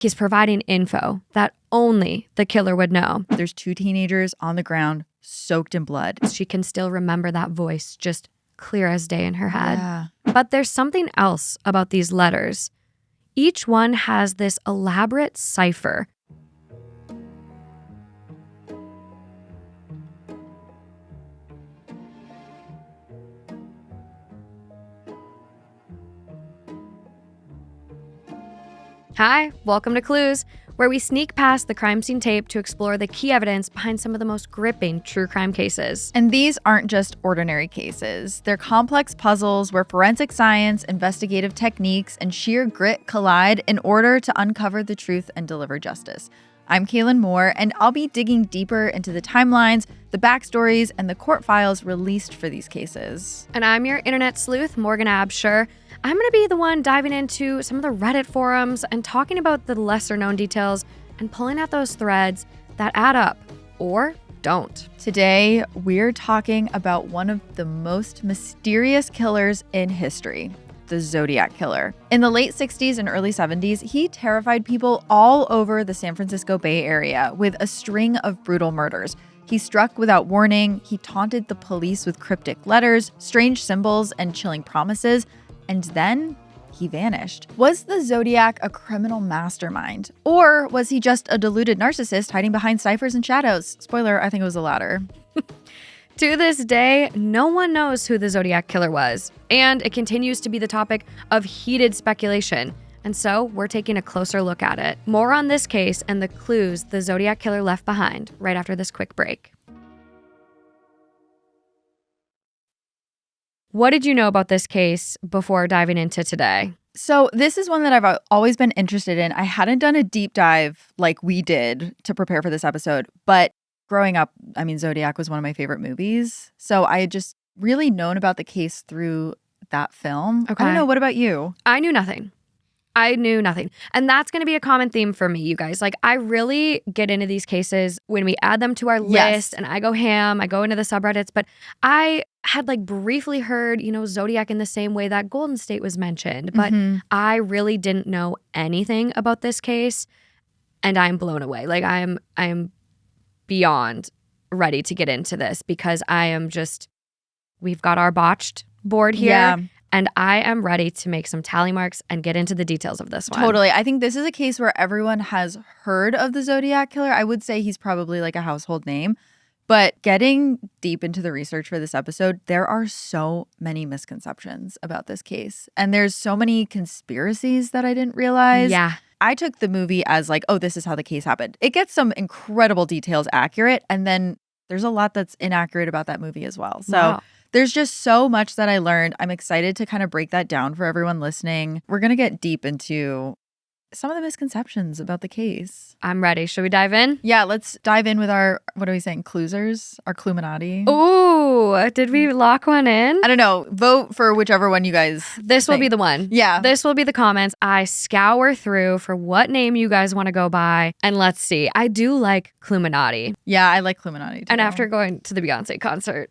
He's providing info that only the killer would know. There's 2 teenagers on the ground, soaked in blood. She can still remember that voice just clear as day in her head. Yeah. But there's something else about these letters. Each one has this elaborate cipher. Hi, welcome to Clues, where we sneak past the crime scene tape to explore the key evidence behind some of the most gripping true crime cases. And these aren't just ordinary cases. They're complex puzzles where forensic science, investigative techniques, and sheer grit collide in order to uncover the truth and deliver justice. I'm Kaelyn Moore, and I'll be digging deeper into the timelines, the backstories, and the court files released for these cases. And I'm your internet sleuth, Morgan Absher. I'm going to be the one diving into some of the Reddit forums and talking about the lesser-known details and pulling at those threads that add up, or don't. Today, we're talking about one of the most mysterious killers in history. The Zodiac Killer. In the late 60s and early 70s, he terrified people all over the San Francisco Bay Area with a string of brutal murders. He struck without warning, he taunted the police with cryptic letters, strange symbols, and chilling promises, and then he vanished. Was the Zodiac a criminal mastermind? Or was he just a deluded narcissist hiding behind ciphers and shadows? Spoiler, I think it was the latter. To this day, no one knows who the Zodiac Killer was, and it continues to be the topic of heated speculation. And so we're taking a closer look at it. More on this case and the clues the Zodiac Killer left behind right after this quick break. What did you know about this case before diving into today? So this is one that I've always been interested in. I hadn't done a deep dive like we did to prepare for this episode, but growing up, I mean, Zodiac was one of my favorite movies. So I had just really known about the case through that film. Okay. I don't know. What about you? I knew nothing. And that's going to be a common theme for me, you guys. Like, I really get into these cases when we add them to our list and I go ham, I go into the subreddits. But I had like briefly heard, Zodiac in the same way that Golden State was mentioned. But I really didn't know anything about this case. And I'm blown away. Like, I'm beyond ready to get into this because we've got our botched board here. Yeah. And I am ready to make some tally marks and get into the details of this one. Totally. I think this is a case where everyone has heard of the Zodiac Killer. I would say he's probably like a household name. But getting deep into the research for this episode, there are so many misconceptions about this case. And there's so many conspiracies that I didn't realize. Yeah. I took the movie as like, oh, this is how the case happened. It gets some incredible details accurate. And then there's a lot that's inaccurate about that movie as well. So wow. There's just so much that I learned. I'm excited to kind of break that down for everyone listening. We're going to get deep into some of the misconceptions about the case. I'm ready. Should we dive in? Yeah, let's dive in with our, what are we saying, Cluesers? Our Cluminati? Ooh, did we lock one in? I don't know. Vote for whichever one you guys This will think. be the one. Yeah. This will be the comments. I scour through for what name you guys want to go by. And let's see. I do like Cluminati. Yeah, I like Cluminati too. And after going to the Beyonce concert,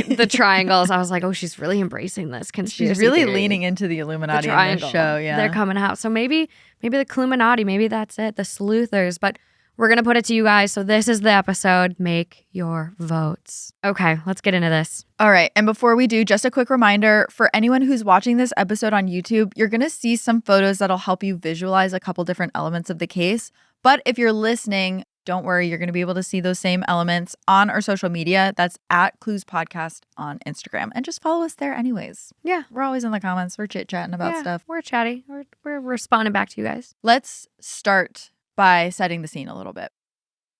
the triangles, I was like, oh, she's really embracing this conspiracy She's really theory. leaning into the Illuminati in this show. Yeah, they're coming out. So maybe the Cluminati, maybe that's it, the sleuthers. But we're going to put it to you guys. So this is the episode. Make your votes. Okay, let's get into this. All right. And before we do, just a quick reminder for anyone who's watching this episode on YouTube, you're going to see some photos that'll help you visualize a couple different elements of the case. But if you're listening, don't worry, you're going to be able to see those same elements on our social media. That's at Clues Podcast on Instagram. And just follow us there anyways. Yeah. We're always in the comments. We're chit-chatting about stuff. We're chatty. We're responding back to you guys. Let's start by setting the scene a little bit.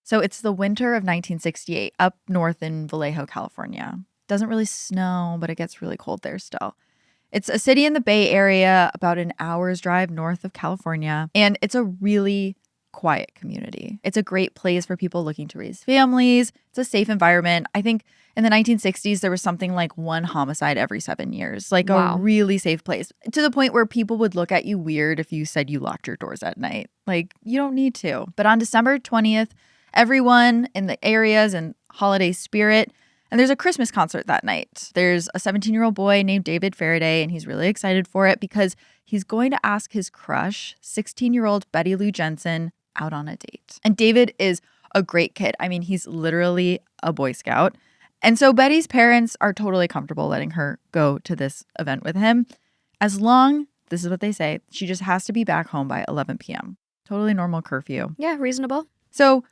So it's the winter of 1968 up north in Vallejo, California. Doesn't really snow, but it gets really cold there still. It's a city in the Bay Area, about an hour's drive north of California. And it's a really quiet community. It's a great place for people looking to raise families. It's a safe environment. I think in the 1960s, there was something like one homicide every 7 years, like wow. a really safe place, to the point where people would look at you weird if you said you locked your doors at night. Like, you don't need to. But on December 20th, everyone in the area's in holiday spirit. And there's a Christmas concert that night. There's a 17-year-old boy named David Faraday, and he's really excited for it because he's going to ask his crush, 16-year-old Bettye Lou Jensen, out on a date. And David is a great kid. I mean, he's literally a Boy Scout. And so Betty's parents are totally comfortable letting her go to this event with him as long, this is what they say, she just has to be back home by 11 p.m. Totally normal curfew. Yeah, reasonable. So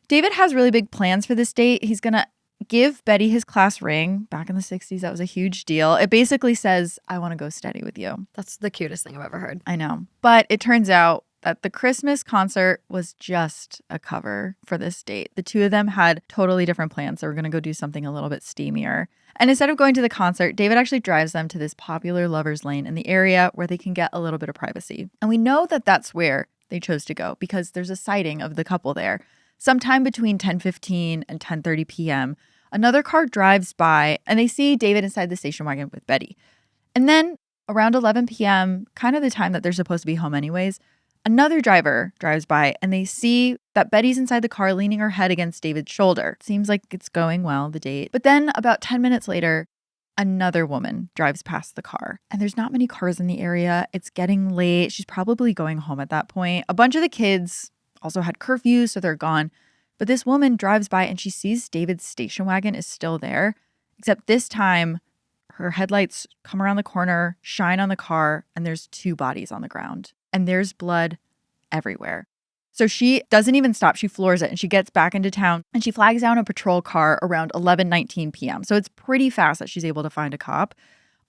David has really big plans for this date. He's going to give Bettye his class ring. Back in the 60s, that was a huge deal. It basically says, I want to go steady with you. That's the cutest thing I've ever heard. I know. But it turns out that the Christmas concert was just a cover for this date. The two of them had totally different plans. They were going to go do something a little bit steamier. And instead of going to the concert, David actually drives them to this popular lover's lane in the area where they can get a little bit of privacy. And we know that that's where they chose to go because there's a sighting of the couple there. Sometime between 10:15 and 10:30 p.m., another car drives by and they see David inside the station wagon with Bettye. And then around 11 p.m., kind of the time that they're supposed to be home anyways, another driver drives by and they see that Betty's inside the car leaning her head against David's shoulder. Seems like it's going well, the date. But then about 10 minutes later, another woman drives past the car. And there's not many cars in the area. It's getting late. She's probably going home at that point. A bunch of the kids also had curfews, so they're gone. But this woman drives by and she sees David's station wagon is still there, except this time her headlights come around the corner, shine on the car, and there's two bodies on the ground. And there's blood everywhere. So she doesn't even stop. She floors it and she gets back into town and she flags down a patrol car around 11:19 p.m. So it's pretty fast that she's able to find a cop.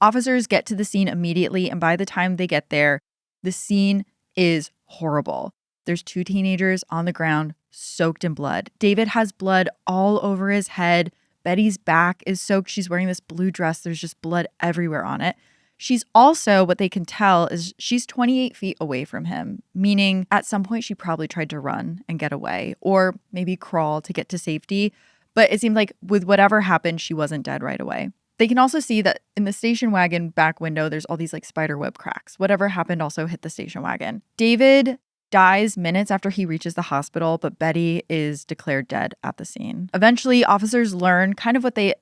Officers get to the scene immediately. And by the time they get there, the scene is horrible. There's two teenagers on the ground soaked in blood. David has blood all over his head. Betty's back is soaked. She's wearing this blue dress. There's just blood everywhere on it. She's also, what they can tell is she's 28 feet away from him, meaning at some point she probably tried to run and get away or maybe crawl to get to safety. But it seemed like with whatever happened, she wasn't dead right away. They can also see that in the station wagon back window, there's all these like spider web cracks. Whatever happened also hit the station wagon. David dies minutes after he reaches the hospital, but Bettye is declared dead at the scene. Eventually, officers learn kind of what they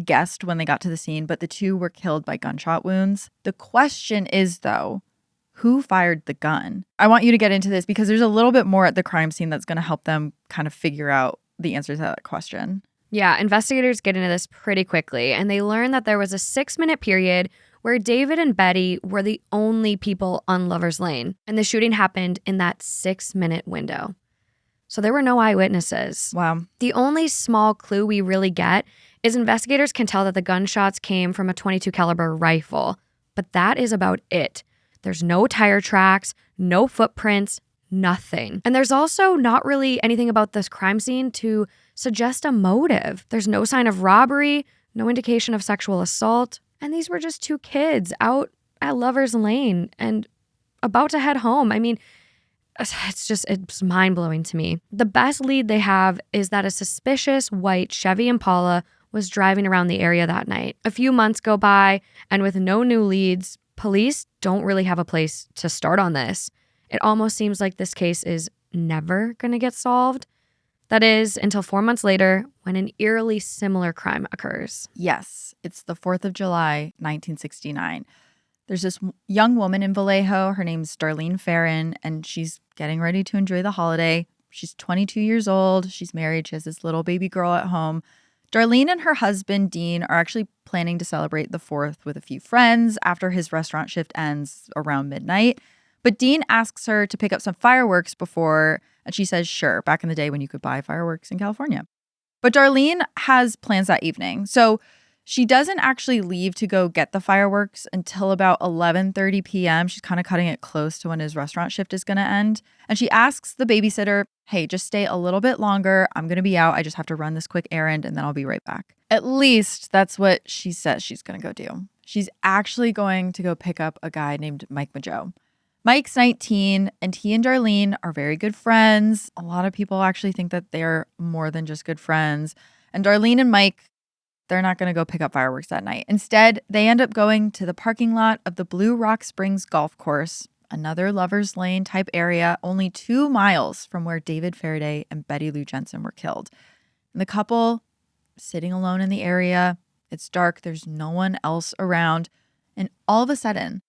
guessed when they got to the scene, but the two were killed by gunshot wounds. The question is, though, who fired the gun? I want you to get into this because there's a little bit more at the crime scene that's going to help them kind of figure out the answer to that question. Yeah, investigators get into this pretty quickly, and they learn that there was a 6-minute period where David and Bettye were the only people on Lover's Lane, and the shooting happened in that 6-minute window. So there were no eyewitnesses. Wow. The only small clue we really get is investigators can tell that the gunshots came from a .22 caliber rifle, but that is about it. There's no tire tracks, no footprints, nothing. And there's also not really anything about this crime scene to suggest a motive. There's no sign of robbery, no indication of sexual assault, and these were just two kids out at Lover's Lane and about to head home. I mean, it's mind-blowing to me. The best lead they have is that a suspicious white Chevy Impala was driving around the area that night. A few months go by, and with no new leads, police don't really have a place to start on this. It almost seems like this case is never going to get solved. That is, until 4 months later, when an eerily similar crime occurs. Yes, it's the 4th of July, 1969. There's this young woman in Vallejo. Her name's Darlene Ferrin, and she's getting ready to enjoy the holiday. She's 22 years old. She's married. She has this little baby girl at home. Darlene and her husband, Dean, are actually planning to celebrate the 4th with a few friends after his restaurant shift ends around midnight. But Dean asks her to pick up some fireworks before, and she says, sure, back in the day when you could buy fireworks in California. But Darlene has plans that evening. So she doesn't actually leave to go get the fireworks until about 11:30 p.m. She's kind of cutting it close to when his restaurant shift is going to end. And she asks the babysitter, hey, just stay a little bit longer. I'm going to be out. I just have to run this quick errand and then I'll be right back. At least that's what she says she's going to go do. She's actually going to go pick up a guy named Mike Mageau. Mike's 19 and he and Darlene are very good friends. A lot of people actually think that they're more than just good friends. And Darlene and Mike, they're not going to go pick up fireworks that night. Instead, they end up going to the parking lot of the Blue Rock Springs Golf Course, another Lover's Lane type area, only 2 miles from where David Faraday and Bettye Lou Jensen were killed. And the couple, sitting alone in the area. It's dark. There's no one else around. And all of a sudden,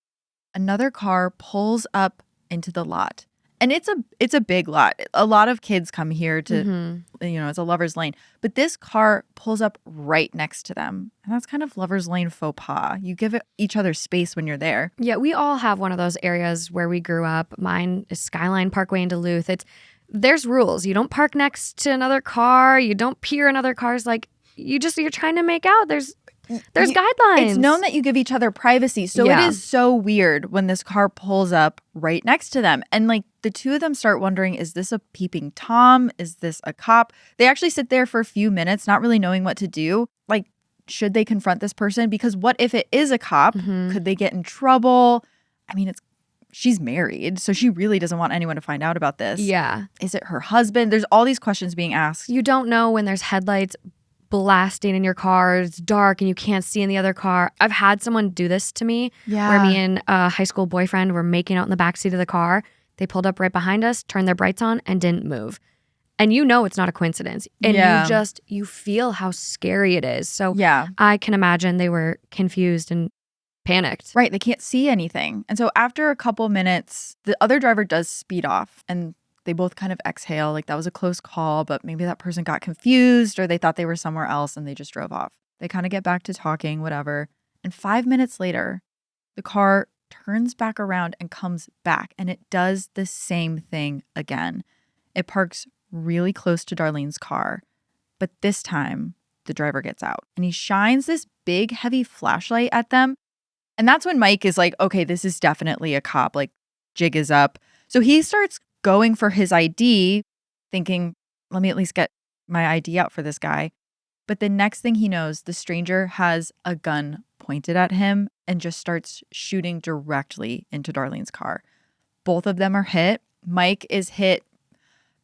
another car pulls up into the lot. And it's a big lot. A lot of kids come here to, it's a lover's lane. But this car pulls up right next to them. And that's kind of lover's lane faux pas. You give each other space when you're there. Yeah, we all have one of those areas where we grew up. Mine is Skyline Parkway in Duluth. There's rules. You don't park next to another car. You don't peer in other cars. Like, you're trying to make out. There's guidelines. It's known that you give each other privacy. So It is so weird when this car pulls up right next to them. And like the two of them start wondering, is this a peeping Tom? Is this a cop? They actually sit there for a few minutes, not really knowing what to do. Like, should they confront this person? Because what if it is a cop? Could they get in trouble? I mean, she's married, so she really doesn't want anyone to find out about this. Yeah. Is it her husband? There's all these questions being asked. You don't know when there's headlights blasting in your car, it's dark and you can't see in the other car. I've had someone do this to me where me and a high school boyfriend were making out in the backseat of the car. They pulled up right behind us, turned their brights on, and didn't move. And you know it's not a coincidence. And you feel how scary it is. So I can imagine they were confused and panicked. Right, they can't see anything. And so after a couple minutes, the other driver does speed off and they both kind of exhale, like that was a close call, but maybe that person got confused or they thought they were somewhere else and they just drove off. They kind of get back to talking, whatever. And 5 minutes later, the car turns back around and comes back, and it does the same thing again. It parks really close to Darlene's car, but this time the driver gets out and he shines this big, heavy flashlight at them. And that's when Mike is like, okay, this is definitely a cop, like jig is up. So he starts going for his ID, thinking, let me at least get my ID out for this guy. But the next thing he knows, the stranger has a gun pointed at him and just starts shooting directly into Darlene's car. Both of them are hit. Mike is hit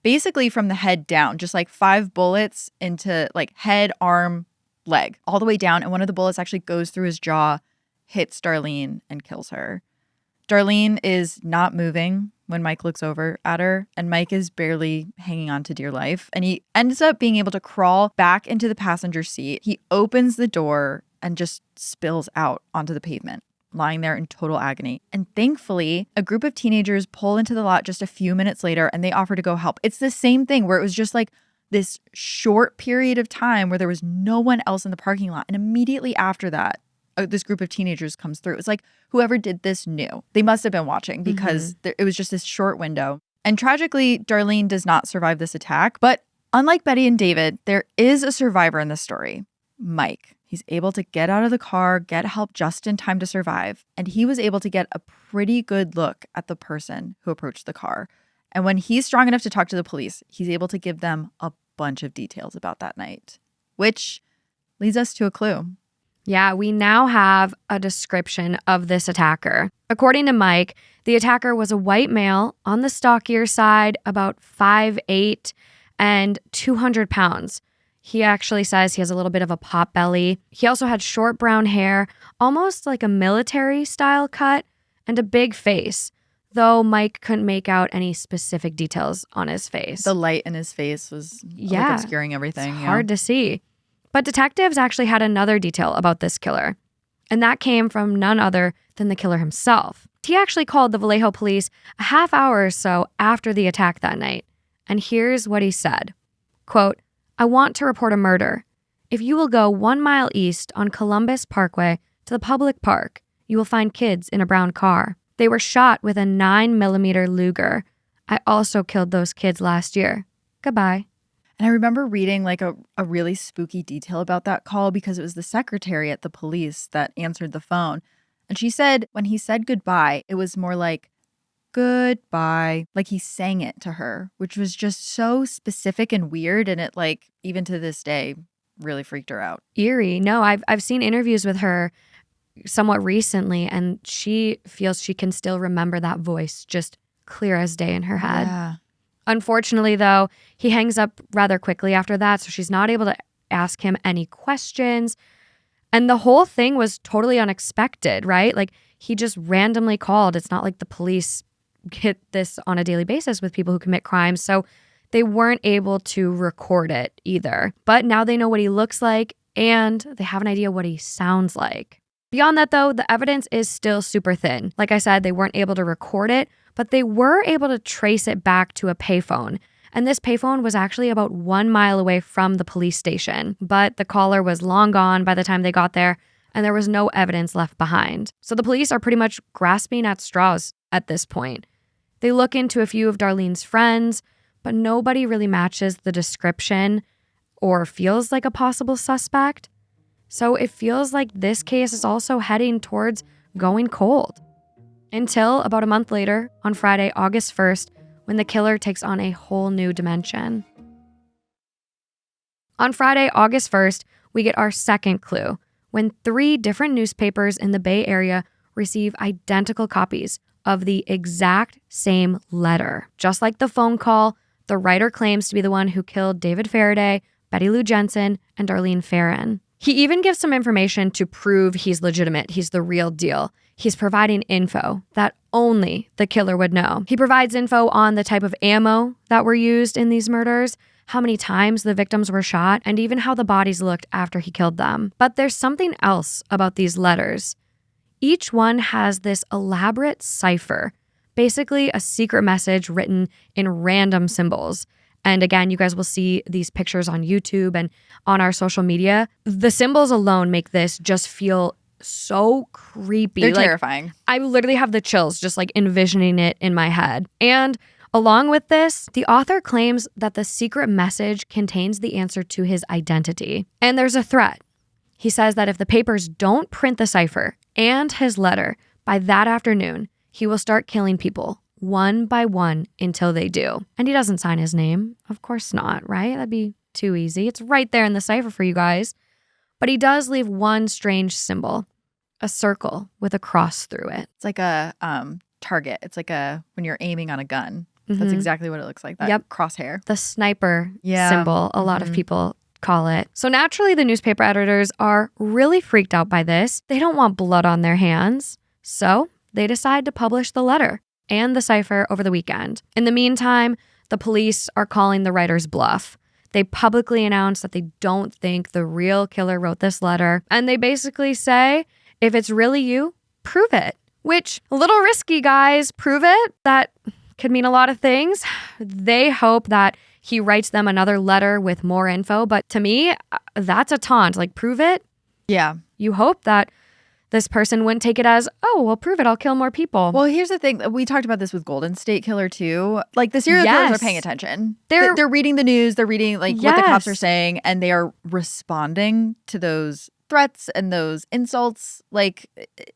basically from the head down, just like 5 bullets into like head, arm, leg, all the way down. And one of the bullets actually goes through his jaw, hits Darlene, and kills her. Darlene is not moving when Mike looks over at her, and Mike is barely hanging on to dear life. And he ends up being able to crawl back into the passenger seat. He opens the door and just spills out onto the pavement, lying there in total agony. And thankfully, a group of teenagers pull into the lot just a few minutes later and they offer to go help. It's the same thing where it was just like this short period of time where there was no one else in the parking lot. And immediately after that, this group of teenagers comes through. It's like whoever did this knew. They must have been watching because it was just this short window. And tragically, Darlene does not survive this attack. But unlike Bettye and David, there is a survivor in this story, Mike. He's able to get out of the car, get help just in time to survive. And he was able to get a pretty good look at the person who approached the car. And when he's strong enough to talk to the police, he's able to give them a bunch of details about that night, which leads us to a clue. Yeah, we now have a description of this attacker. According to Mike, the attacker was a white male on the stockier side, about 5'8" and 200 pounds. He actually says he has a little bit of a pot belly. He also had short brown hair, almost like a military style cut, and a big face, though Mike couldn't make out any specific details on his face. The light in his face was like obscuring everything. It's hard to see. But detectives actually had another detail about this killer, and that came from none other than the killer himself. He actually called the Vallejo police a half hour or so after the attack that night, and here's what he said. Quote, "I want to report a murder. If you will go 1 mile east on Columbus Parkway to the public park, you will find kids in a brown car. They were shot with a 9mm Luger. I also killed those kids last year. Goodbye." And I remember reading like a really spooky detail about that call because it was the secretary at the police that answered the phone. And she said when he said goodbye, it was more like, goodbye. Like he sang it to her, which was just so specific and weird. And it like, even to this day, really freaked her out. Eerie. No, I've seen interviews with her somewhat recently, and she feels she can still remember that voice just clear as day in her head. Yeah. Unfortunately, though, he hangs up rather quickly after that, so she's not able to ask him any questions. And the whole thing was totally unexpected, right? Like, he just randomly called. It's not like the police get this on a daily basis with people who commit crimes. So They weren't able to record it either. But now they know what he looks like and they have an idea what he sounds like. Beyond that, though, the evidence is still super thin. Like I said, they weren't able to record it, but they were able to trace it back to a payphone. And this payphone was actually about 1 mile away from the police station. But the caller was long gone by the time they got there, and there was no evidence left behind. So the police are pretty much grasping at straws at this point. They look into a few of Darlene's friends, but nobody really matches the description or feels like a possible suspect. So it feels like this case is also heading towards going cold. Until about a month later, on Friday, August 1st, when the killer takes on a whole new dimension. On Friday, August 1st, we get our second clue, when 3 different newspapers in the Bay Area receive identical copies of the exact same letter. Just like the phone call, the writer claims to be the one who killed David Faraday, Bettye Lou Jensen, and Darlene Ferrin. He even gives some information to prove he's legitimate, he's the real deal. He's providing info that only the killer would know. He provides info on the type of ammo that were used in these murders, how many times the victims were shot, and even how the bodies looked after he killed them. But there's something else about these letters. Each one has this elaborate cipher, basically a secret message written in random symbols. And again, you guys will see these pictures on YouTube and on our social media. The symbols alone make this just feel so creepy. They're terrifying. I literally have the chills just like envisioning it in my head. And along with this, the author claims that the secret message contains the answer to his identity. And there's a threat. He says that if the papers don't print the cipher and his letter by that afternoon, he will start killing people one by one until they do. And he doesn't sign his name. Of course not, right? That'd be too easy. It's right there in the cipher for you guys. But he does leave one strange symbol, a circle with a cross through it. It's like a target. It's like when you're aiming on a gun. That's exactly what it looks like. That crosshair. The sniper symbol, a lot of people call it. So naturally, the newspaper editors are really freaked out by this. They don't want blood on their hands. So they decide to publish the letter and the cipher over the weekend. In the meantime, the police are calling the writer's bluff. They publicly announce that they don't think the real killer wrote this letter. And they basically say, if it's really you, prove it. Which, a little risky, guys. Prove it. That could mean a lot of things. They hope that he writes them another letter with more info. But to me, that's a taunt. Like, prove it. Yeah. You hope that this person wouldn't take it as, oh, well, prove it, I'll kill more people. Well, here's the thing. We talked about this with Golden State Killer, too. Like, the serial killers are paying attention. They're reading the news. They're reading, like, what the cops are saying. And they are responding to those threats and those insults. Like,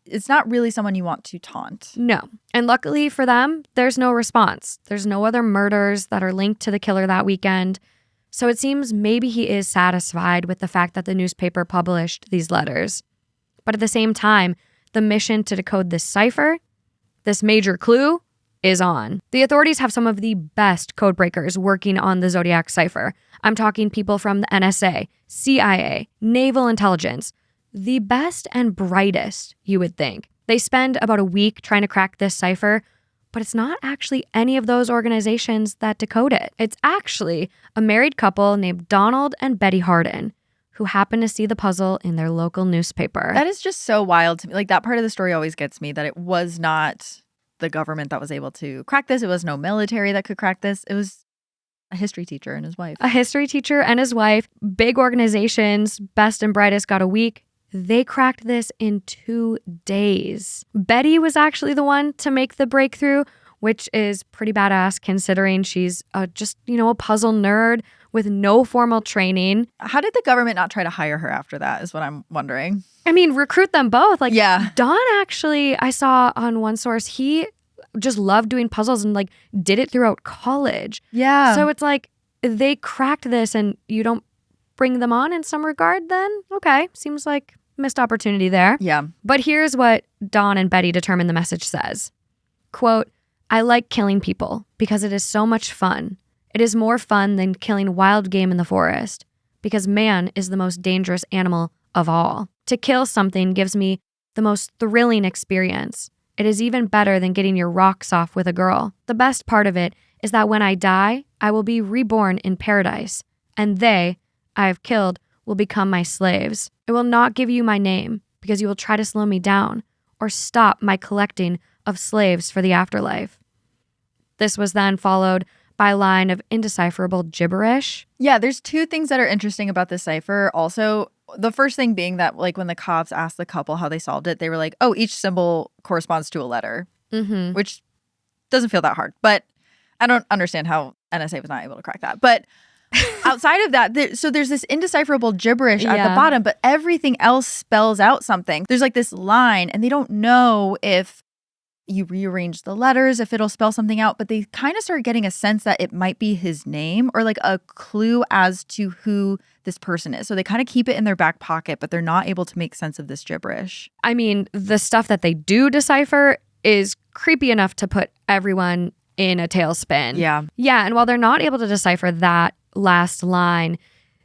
it's not really someone you want to taunt. No. And luckily for them, there's no response. There's no other murders that are linked to the killer that weekend. So it seems maybe he is satisfied with the fact that the newspaper published these letters. But at the same time, the mission to decode this cipher, this major clue, is on. The authorities have some of the best code breakers working on the Zodiac cipher. I'm talking people from the NSA, CIA, Naval Intelligence, the best and brightest, you would think. They spend about a week trying to crack this cipher, but it's not actually any of those organizations that decode it. It's actually a married couple named Donald and Bettye Harden, who happened to see the puzzle in their local newspaper. That is just so wild to me. Like, that part of the story always gets me, that it was not the government that was able to crack this. It was no military that could crack this. It was a history teacher and his wife. A history teacher and his wife. Big organizations, best and brightest, got a week. They cracked this in 2 days. Bettye was actually the one to make the breakthrough, which is pretty badass considering she's just a puzzle nerd with no formal training. How did the government not try to hire her after that is what I'm wondering. I mean, recruit them both. Like, yeah. Don actually, I saw on one source, he just loved doing puzzles and like did it throughout college. Yeah. So it's like they cracked this and you don't bring them on in some regard then? Okay. Seems like missed opportunity there. Yeah. But here's what Don and Bettye determine the message says. Quote, I like killing people because it is so much fun. It is more fun than killing wild game in the forest because man is the most dangerous animal of all. To kill something gives me the most thrilling experience. It is even better than getting your rocks off with a girl. The best part of it is that when I die, I will be reborn in paradise, and they I have killed will become my slaves. I will not give you my name because you will try to slow me down or stop my collecting of slaves for the afterlife." This was then followed by a line of indecipherable gibberish. Yeah, there's two things that are interesting about this cipher. Also, the first thing being that, like, when the cops asked the couple how they solved it, they were like, oh, each symbol corresponds to a letter, which doesn't feel that hard. But I don't understand how NSA was not able to crack that. But outside of that, so there's this indecipherable gibberish at the bottom, but everything else spells out something. There's like this line, and they don't know if you rearrange the letters, if it'll spell something out, but they kind of start getting a sense that it might be his name or like a clue as to who this person is. So they kind of keep it in their back pocket, but they're not able to make sense of this gibberish. I mean, the stuff that they do decipher is creepy enough to put everyone in a tailspin. Yeah. Yeah, and while they're not able to decipher that last line,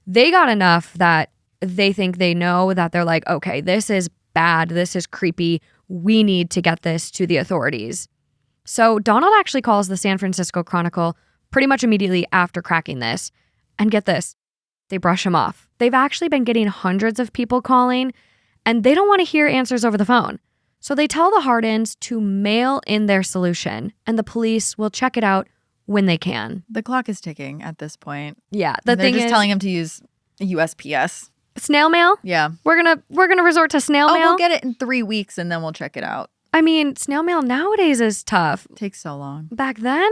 they got enough that they think they know that they're like, okay, this is bad, this is creepy, we need to get this to the authorities. So Donald actually calls the San Francisco Chronicle pretty much immediately after cracking this. And get this, they brush him off. They've actually been getting hundreds of people calling, and they don't want to hear answers over the phone. So they tell the Hardens to mail in their solution, and the police will check it out when they can. The clock is ticking at this point. Yeah, they're just telling him to use USPS. Snail mail? Yeah. We're gonna resort to snail mail. We'll get it in 3 weeks and then we'll check it out. I mean, snail mail nowadays is tough. It takes so long. Back then,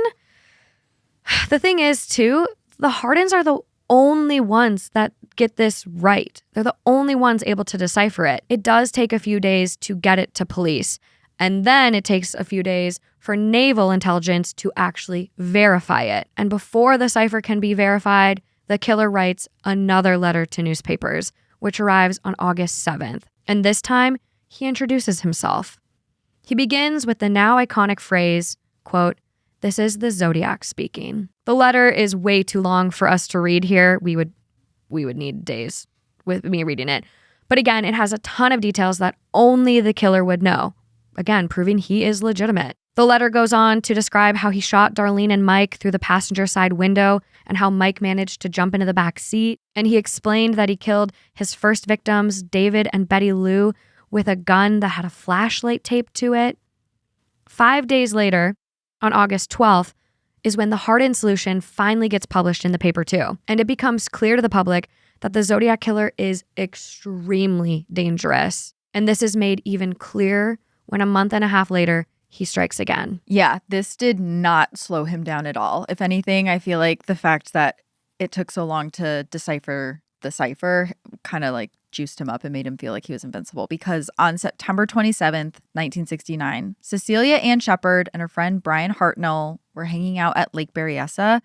the thing is too, the Hardens are the only ones that get this right. They're the only ones able to decipher it. It does take a few days to get it to police. And then it takes a few days for naval intelligence to actually verify it. And before the cipher can be verified, the killer writes another letter to newspapers, which arrives on August 7th. And this time, he introduces himself. He begins with the now iconic phrase, quote, "This is the Zodiac speaking." The letter is way too long for us to read here. We would need days with me reading it. But again, it has a ton of details that only the killer would know. Again, proving he is legitimate. The letter goes on to describe how he shot Darlene and Mike through the passenger side window and how Mike managed to jump into the back seat. And he explained that he killed his first victims, David and Bettye Lou, with a gun that had a flashlight taped to it. 5 days later, on August 12th, is when the Harden solution finally gets published in the paper too. And it becomes clear to the public that the Zodiac Killer is extremely dangerous. And this is made even clearer when a month and a half later, he strikes again. Yeah, this did not slow him down at all. If anything, I feel like the fact that it took so long to decipher the cipher kind of like juiced him up and made him feel like he was invincible. Because on September 27th, 1969, Cecilia and Shephard and her friend Bryan Hartnell were hanging out at Lake Berryessa.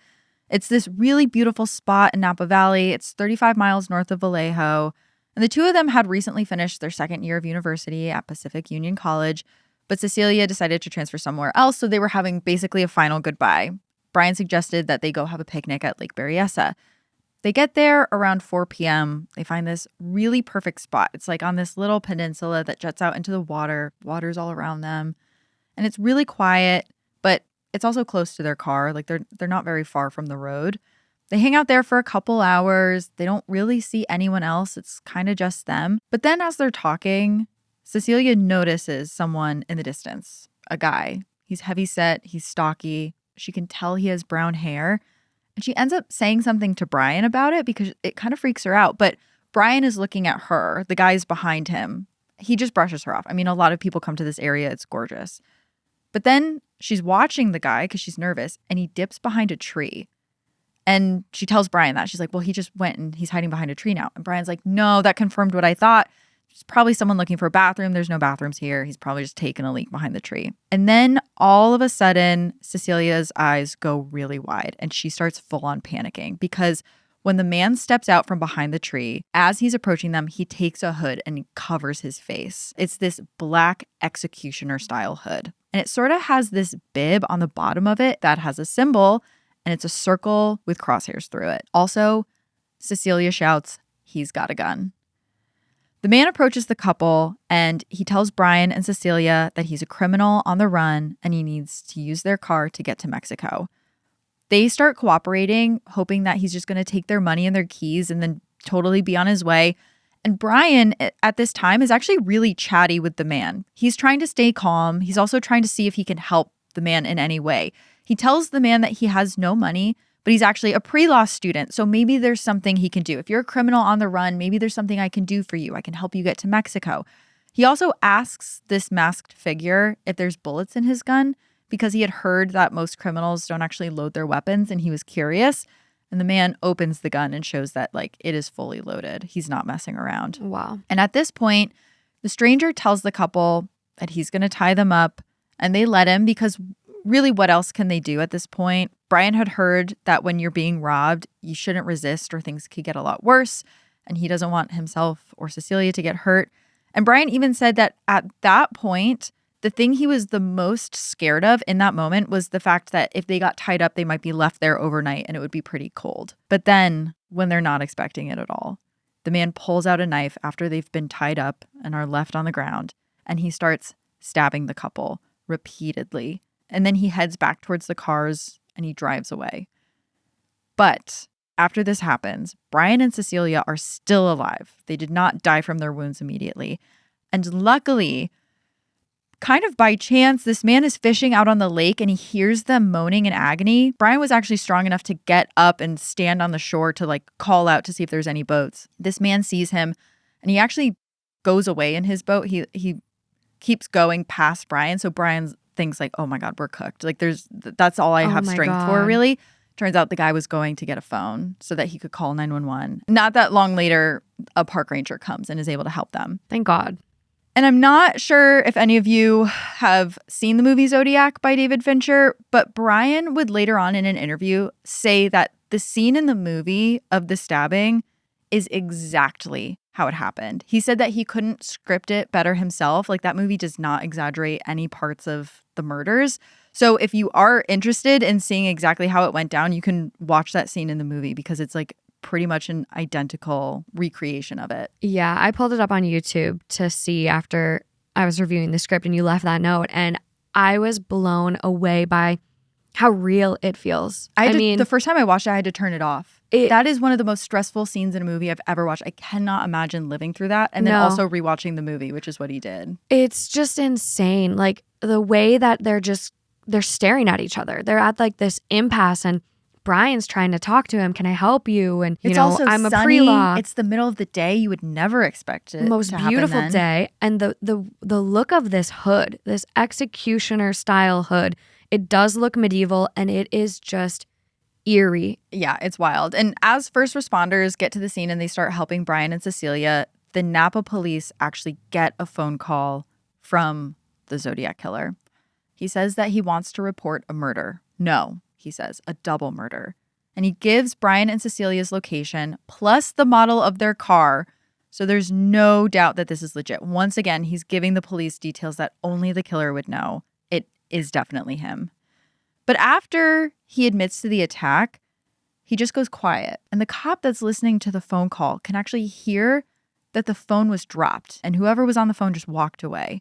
It's this really beautiful spot in Napa Valley. It's 35 miles north of Vallejo. And the two of them had recently finished their second year of university at Pacific Union College. But Cecilia decided to transfer somewhere else, so they were having basically a final goodbye. Bryan suggested that they go have a picnic at Lake Berryessa. They get there around 4 p.m. They find this really perfect spot. It's like on this little peninsula that juts out into the water. Water's all around them. And it's really quiet, but it's also close to their car. Like they're not very far from the road. They hang out there for a couple hours. They don't really see anyone else. It's kind of just them. But then as they're talking, Cecilia notices someone in the distance, a guy. He's heavyset, he's stocky. She can tell he has brown hair. And she ends up saying something to Bryan about it because it kind of freaks her out. But Bryan is looking at her. The guy's behind him. He just brushes her off. I mean, a lot of people come to this area. It's gorgeous. But then she's watching the guy because she's nervous, and he dips behind a tree. And she tells Bryan that. She's like, well, he just went and he's hiding behind a tree now. And Bryan's like, no, that confirmed what I thought. It's probably someone looking for a bathroom. There's no bathrooms here. He's probably just taken a leak behind the tree. And then all of a sudden, Cecilia's eyes go really wide and she starts full on panicking because when the man steps out from behind the tree, as he's approaching them, he takes a hood and covers his face. It's this black executioner style hood. And it sort of has this bib on the bottom of it that has a symbol, and it's a circle with crosshairs through it. Also, Cecilia shouts, "He's got a gun." The man approaches the couple and he tells Bryan and Cecilia that he's a criminal on the run and he needs to use their car to get to Mexico. They start cooperating, hoping that he's just going to take their money and their keys and then totally be on his way. And Bryan, at this time, is actually really chatty with the man. He's trying to stay calm. He's also trying to see if he can help the man in any way. He tells the man that he has no money, but he's actually a pre-law student. So maybe there's something he can do. If you're a criminal on the run, maybe there's something I can do for you. I can help you get to Mexico. He also asks this masked figure if there's bullets in his gun because he had heard that most criminals don't actually load their weapons, and he was curious. And the man opens the gun and shows that, like, it is fully loaded. He's not messing around. Wow. And at this point, the stranger tells the couple that he's going to tie them up, and they let him because really what else can they do at this point? Bryan had heard that when you're being robbed, you shouldn't resist or things could get a lot worse, and he doesn't want himself or Cecilia to get hurt. And Bryan even said that at that point, the thing he was the most scared of in that moment was the fact that if they got tied up, they might be left there overnight and it would be pretty cold. But then, when they're not expecting it at all, the man pulls out a knife after they've been tied up and are left on the ground, and he starts stabbing the couple repeatedly. And then he heads back towards the cars and he drives away. But after this happens, Bryan and Cecilia are still alive. They did not die from their wounds immediately. And luckily, kind of by chance, this man is fishing out on the lake and he hears them moaning in agony. Bryan was actually strong enough to get up and stand on the shore to like call out to see if there's any boats. This man sees him and he actually goes away in his boat. He keeps going past Bryan. So Bryan thinks like, oh my God, we're cooked. Like that's all I have strength for, really. Turns out the guy was going to get a phone so that he could call 911. Not that long later, a park ranger comes and is able to help them. Thank God. And I'm not sure if any of you have seen the movie Zodiac by David Fincher, but Bryan would later on in an interview say that the scene in the movie of the stabbing is exactly how it happened. He said that he couldn't script it better himself. Like, that movie does not exaggerate any parts of the murders. So if you are interested in seeing exactly how it went down, you can watch that scene in the movie because it's like pretty much an identical recreation of it. Yeah, I pulled it up on YouTube to see after I was reviewing the script and you left that note, and I was blown away by how real it feels. I mean, the first time I watched it, I had to turn it off. That is one of the most stressful scenes in a movie I've ever watched. I cannot imagine living through that. And then also rewatching the movie, which is what he did. It's just insane. Like, the way that they're staring at each other. They're at like this impasse, and Bryan's trying to talk to him. Can I help you? And it's also I'm sunny. A pre-law. It's the middle of the day. You would never expect it. Most beautiful day. And the look of this hood, this executioner style hood, it does look medieval, and it is just eerie. Yeah, it's wild. And as first responders get to the scene and they start helping Bryan and Cecilia, the Napa police actually get a phone call from the Zodiac Killer. He says that he wants to report a murder. No, he says, a double murder. And he gives Bryan and Cecilia's location plus the model of their car. So there's no doubt that this is legit. Once again, he's giving the police details that only the killer would know. It is definitely him. But after he admits to the attack, he just goes quiet. And the cop that's listening to the phone call can actually hear that the phone was dropped and whoever was on the phone just walked away.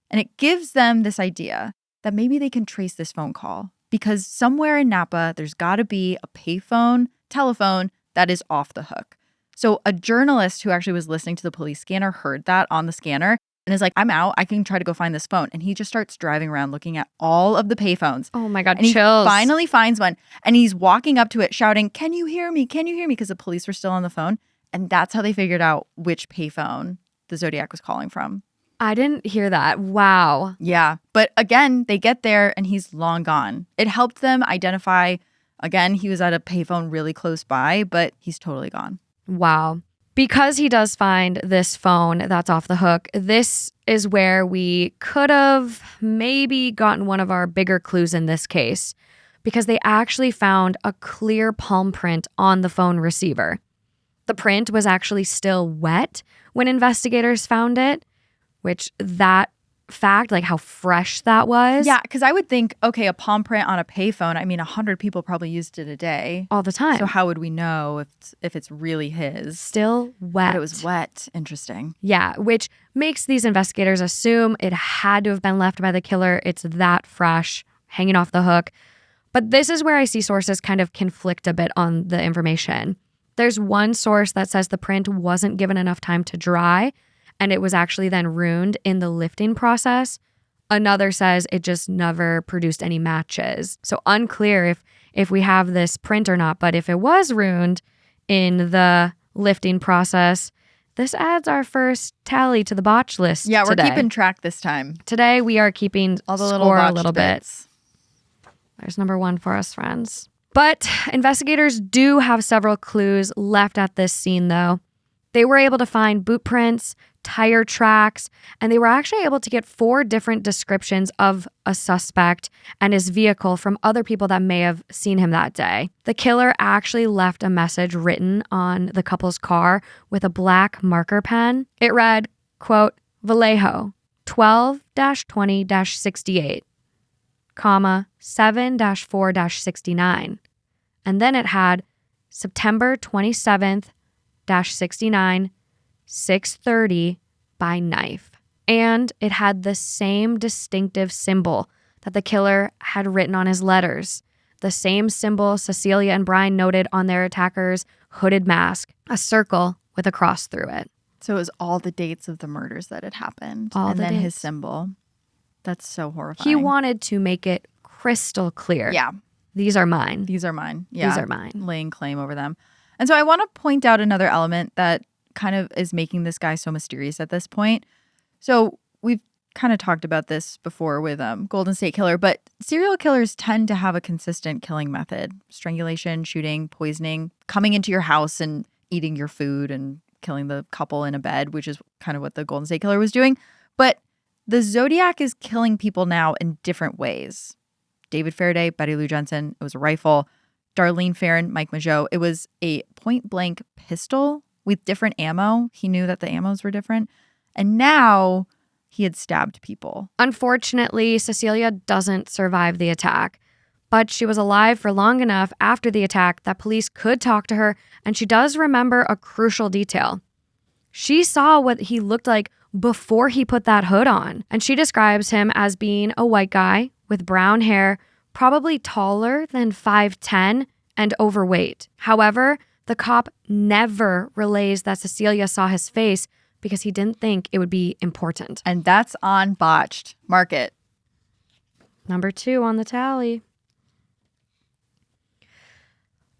And it gives them this idea that maybe they can trace this phone call because somewhere in Napa, there's got to be a payphone, telephone that is off the hook. So a journalist who actually was listening to the police scanner heard that on the scanner and is like, I'm out. I can try to go find this phone. And he just starts driving around looking at all of the payphones. Oh my God, and chills. He finally finds one and he's walking up to it shouting, can you hear me? Can you hear me? Because the police were still on the phone. And that's how they figured out which payphone the Zodiac was calling from. I didn't hear that. Wow. Yeah. But again, they get there and he's long gone. It helped them identify, again, he was at a payphone really close by, but he's totally gone. Wow. Because he does find this phone that's off the hook, this is where we could have maybe gotten one of our bigger clues in this case, because they actually found a clear palm print on the phone receiver. The print was actually still wet when investigators found it, which that fact, like how fresh that was. Yeah, because I would think, okay, a palm print on a payphone, I mean, 100 people probably used it a day. All the time. So how would we know if it's really his? Still wet. But it was wet. Interesting. Yeah, which makes these investigators assume it had to have been left by the killer. It's that fresh, hanging off the hook. But this is where I see sources kind of conflict a bit on the information. There's one source that says the print wasn't given enough time to dry and it was actually then ruined in the lifting process. Another says it just never produced any matches. So unclear if we have this print or not, but if it was ruined in the lifting process, this adds our first tally to the botch list. Yeah, we're today. keeping track this time. Today we are keeping all the score little a little bits. bit. There's number one for us, friends. But investigators do have several clues left at this scene, though. They were able to find boot prints, tire tracks, and they were actually able to get 4 different descriptions of a suspect and his vehicle from other people that may have seen him that day. The killer actually left a message written on the couple's car with a black marker pen. It read, quote, Vallejo, 12-20-68. comma 7-4-69, and then it had September 27th 69 6:30 by knife, and it had the same distinctive symbol that the killer had written on his letters, the same symbol Cecilia and Bryan noted on their attacker's hooded mask, a circle with a cross through it. So it was all the dates of the murders that had happened, All and the then his dates. symbol. That's so horrifying. He wanted to make it crystal clear. Yeah. These are mine. These are mine. Yeah. These are mine. Laying claim over them. And so I want to point out another element that kind of is making this guy so mysterious at this point. So we've kind of talked about this before with Golden State Killer, but serial killers tend to have a consistent killing method. Strangulation, shooting, poisoning, coming into your house and eating your food and killing the couple in a bed, which is kind of what the Golden State Killer was doing. But the Zodiac is killing people now in different ways. David Faraday, Bettye Lou Jensen, it was a rifle. Darlene, Ferrin, Mike Mageau, it was a point-blank pistol with different ammo. He knew that the ammos were different. And now he had stabbed people. Unfortunately, Cecilia doesn't survive the attack, but she was alive for long enough after the attack that police could talk to her, and she does remember a crucial detail. She saw what he looked like before he put that hood on, and she describes him as being a white guy with brown hair, probably taller than 5'10", and overweight. However, the cop never relays that Cecilia saw his face because he didn't think it would be important. And that's on Botched. Mark it. Number 2 on the tally.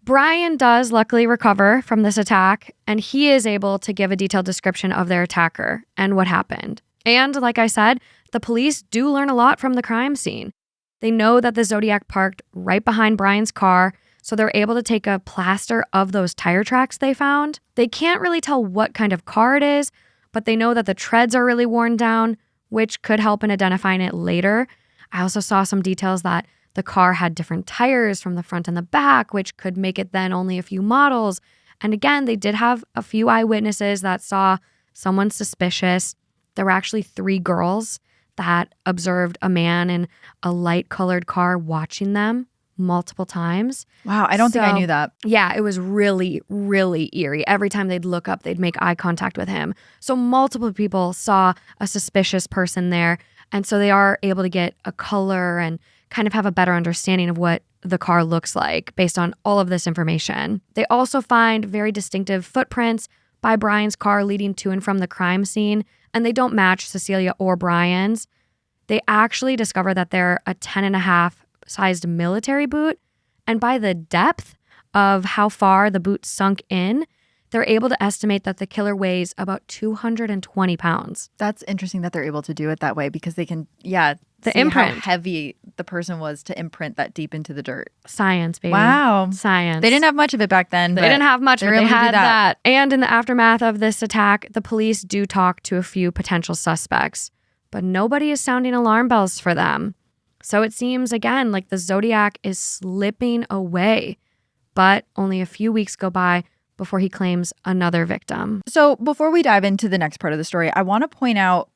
Bryan does luckily recover from this attack, and he is able to give a detailed description of their attacker and what happened. And like I said, the police do learn a lot from the crime scene. They know that the Zodiac parked right behind Bryan's car, so they're able to take a plaster of those tire tracks they found. They can't really tell what kind of car it is, but they know that the treads are really worn down, which could help in identifying it later. I also saw some details that the car had different tires from the front and the back, which could make it then only a few models. And again, they did have a few eyewitnesses that saw someone suspicious. There were actually 3 girls that observed a man in a light-colored car watching them multiple times. Wow, I don't think I knew that. Yeah, it was really, really eerie. Every time they'd look up, they'd make eye contact with him. So multiple people saw a suspicious person there. And so they are able to get a color and kind of have a better understanding of what the car looks like based on all of this information. They also find very distinctive footprints by Bryan's car leading to and from the crime scene, and they don't match Cecilia or Bryan's. They actually discover that they're a 10.5 sized military boot, and by the depth of how far the boot sunk in, they're able to estimate that the killer weighs about 220 pounds. That's interesting that they're able to do it that way because they can, see imprint. how heavy the person was to imprint that deep into the dirt. Science, baby. Wow. Science. They didn't have much of it back then. They didn't have much, but they had that. And in the aftermath of this attack, the police do talk to a few potential suspects, but nobody is sounding alarm bells for them. So it seems, again, like the Zodiac is slipping away, but only a few weeks go by before he claims another victim. So before we dive into the next part of the story, I want to point out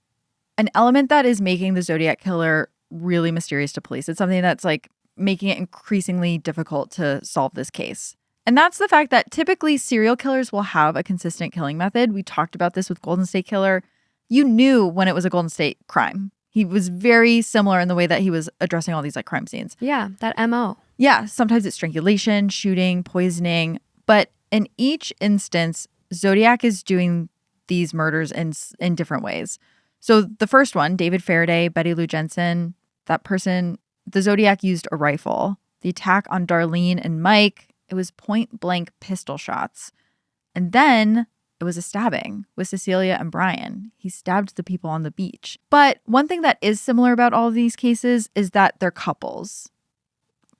an element that is making the Zodiac Killer really mysterious to police. It's something that's like making it increasingly difficult to solve this case. And that's the fact that typically serial killers will have a consistent killing method. We talked about this with Golden State Killer. You knew when it was a Golden State crime. He was very similar in the way that he was addressing all these like crime scenes. Yeah, that MO. Yeah, sometimes it's strangulation, shooting, poisoning. But in each instance, Zodiac is doing these murders in different ways. So the first one, David Faraday, Bettye Lou Jensen, that person, the Zodiac used a rifle. The attack on Darlene and Mike, it was point blank pistol shots. And then it was a stabbing with Cecilia and Bryan. He stabbed the people on the beach. But one thing that is similar about all of these cases is that they're couples.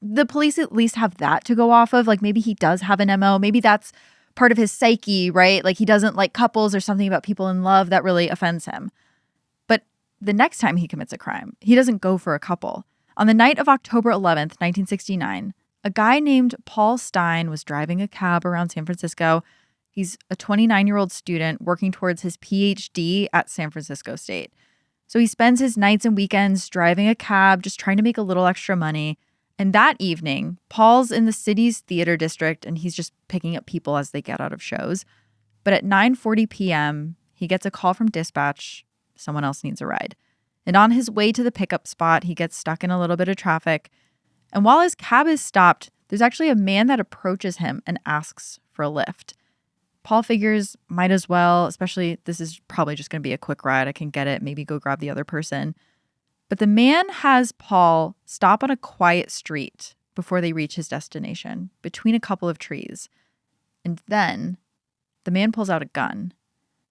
The police at least have that to go off of. Like maybe he does have an MO. Maybe that's part of his psyche, right? Like he doesn't like couples or something about people in love that really offends him. But the next time he commits a crime, he doesn't go for a couple. On the night of October 11th, 1969, a guy named Paul Stine was driving a cab around San Francisco. He's a 29-year-old student working towards his PhD at San Francisco State. So he spends his nights and weekends driving a cab, just trying to make a little extra money. And that evening, Paul's in the city's theater district and he's just picking up people as they get out of shows. But at 9:40 p.m., he gets a call from dispatch. Someone else needs a ride. And on his way to the pickup spot, he gets stuck in a little bit of traffic. And while his cab is stopped, there's actually a man that approaches him and asks for a lift. Paul figures, might as well, especially this is probably just going to be a quick ride. I can get it, maybe go grab the other person. But the man has Paul stop on a quiet street before they reach his destination, between a couple of trees. And then the man pulls out a gun.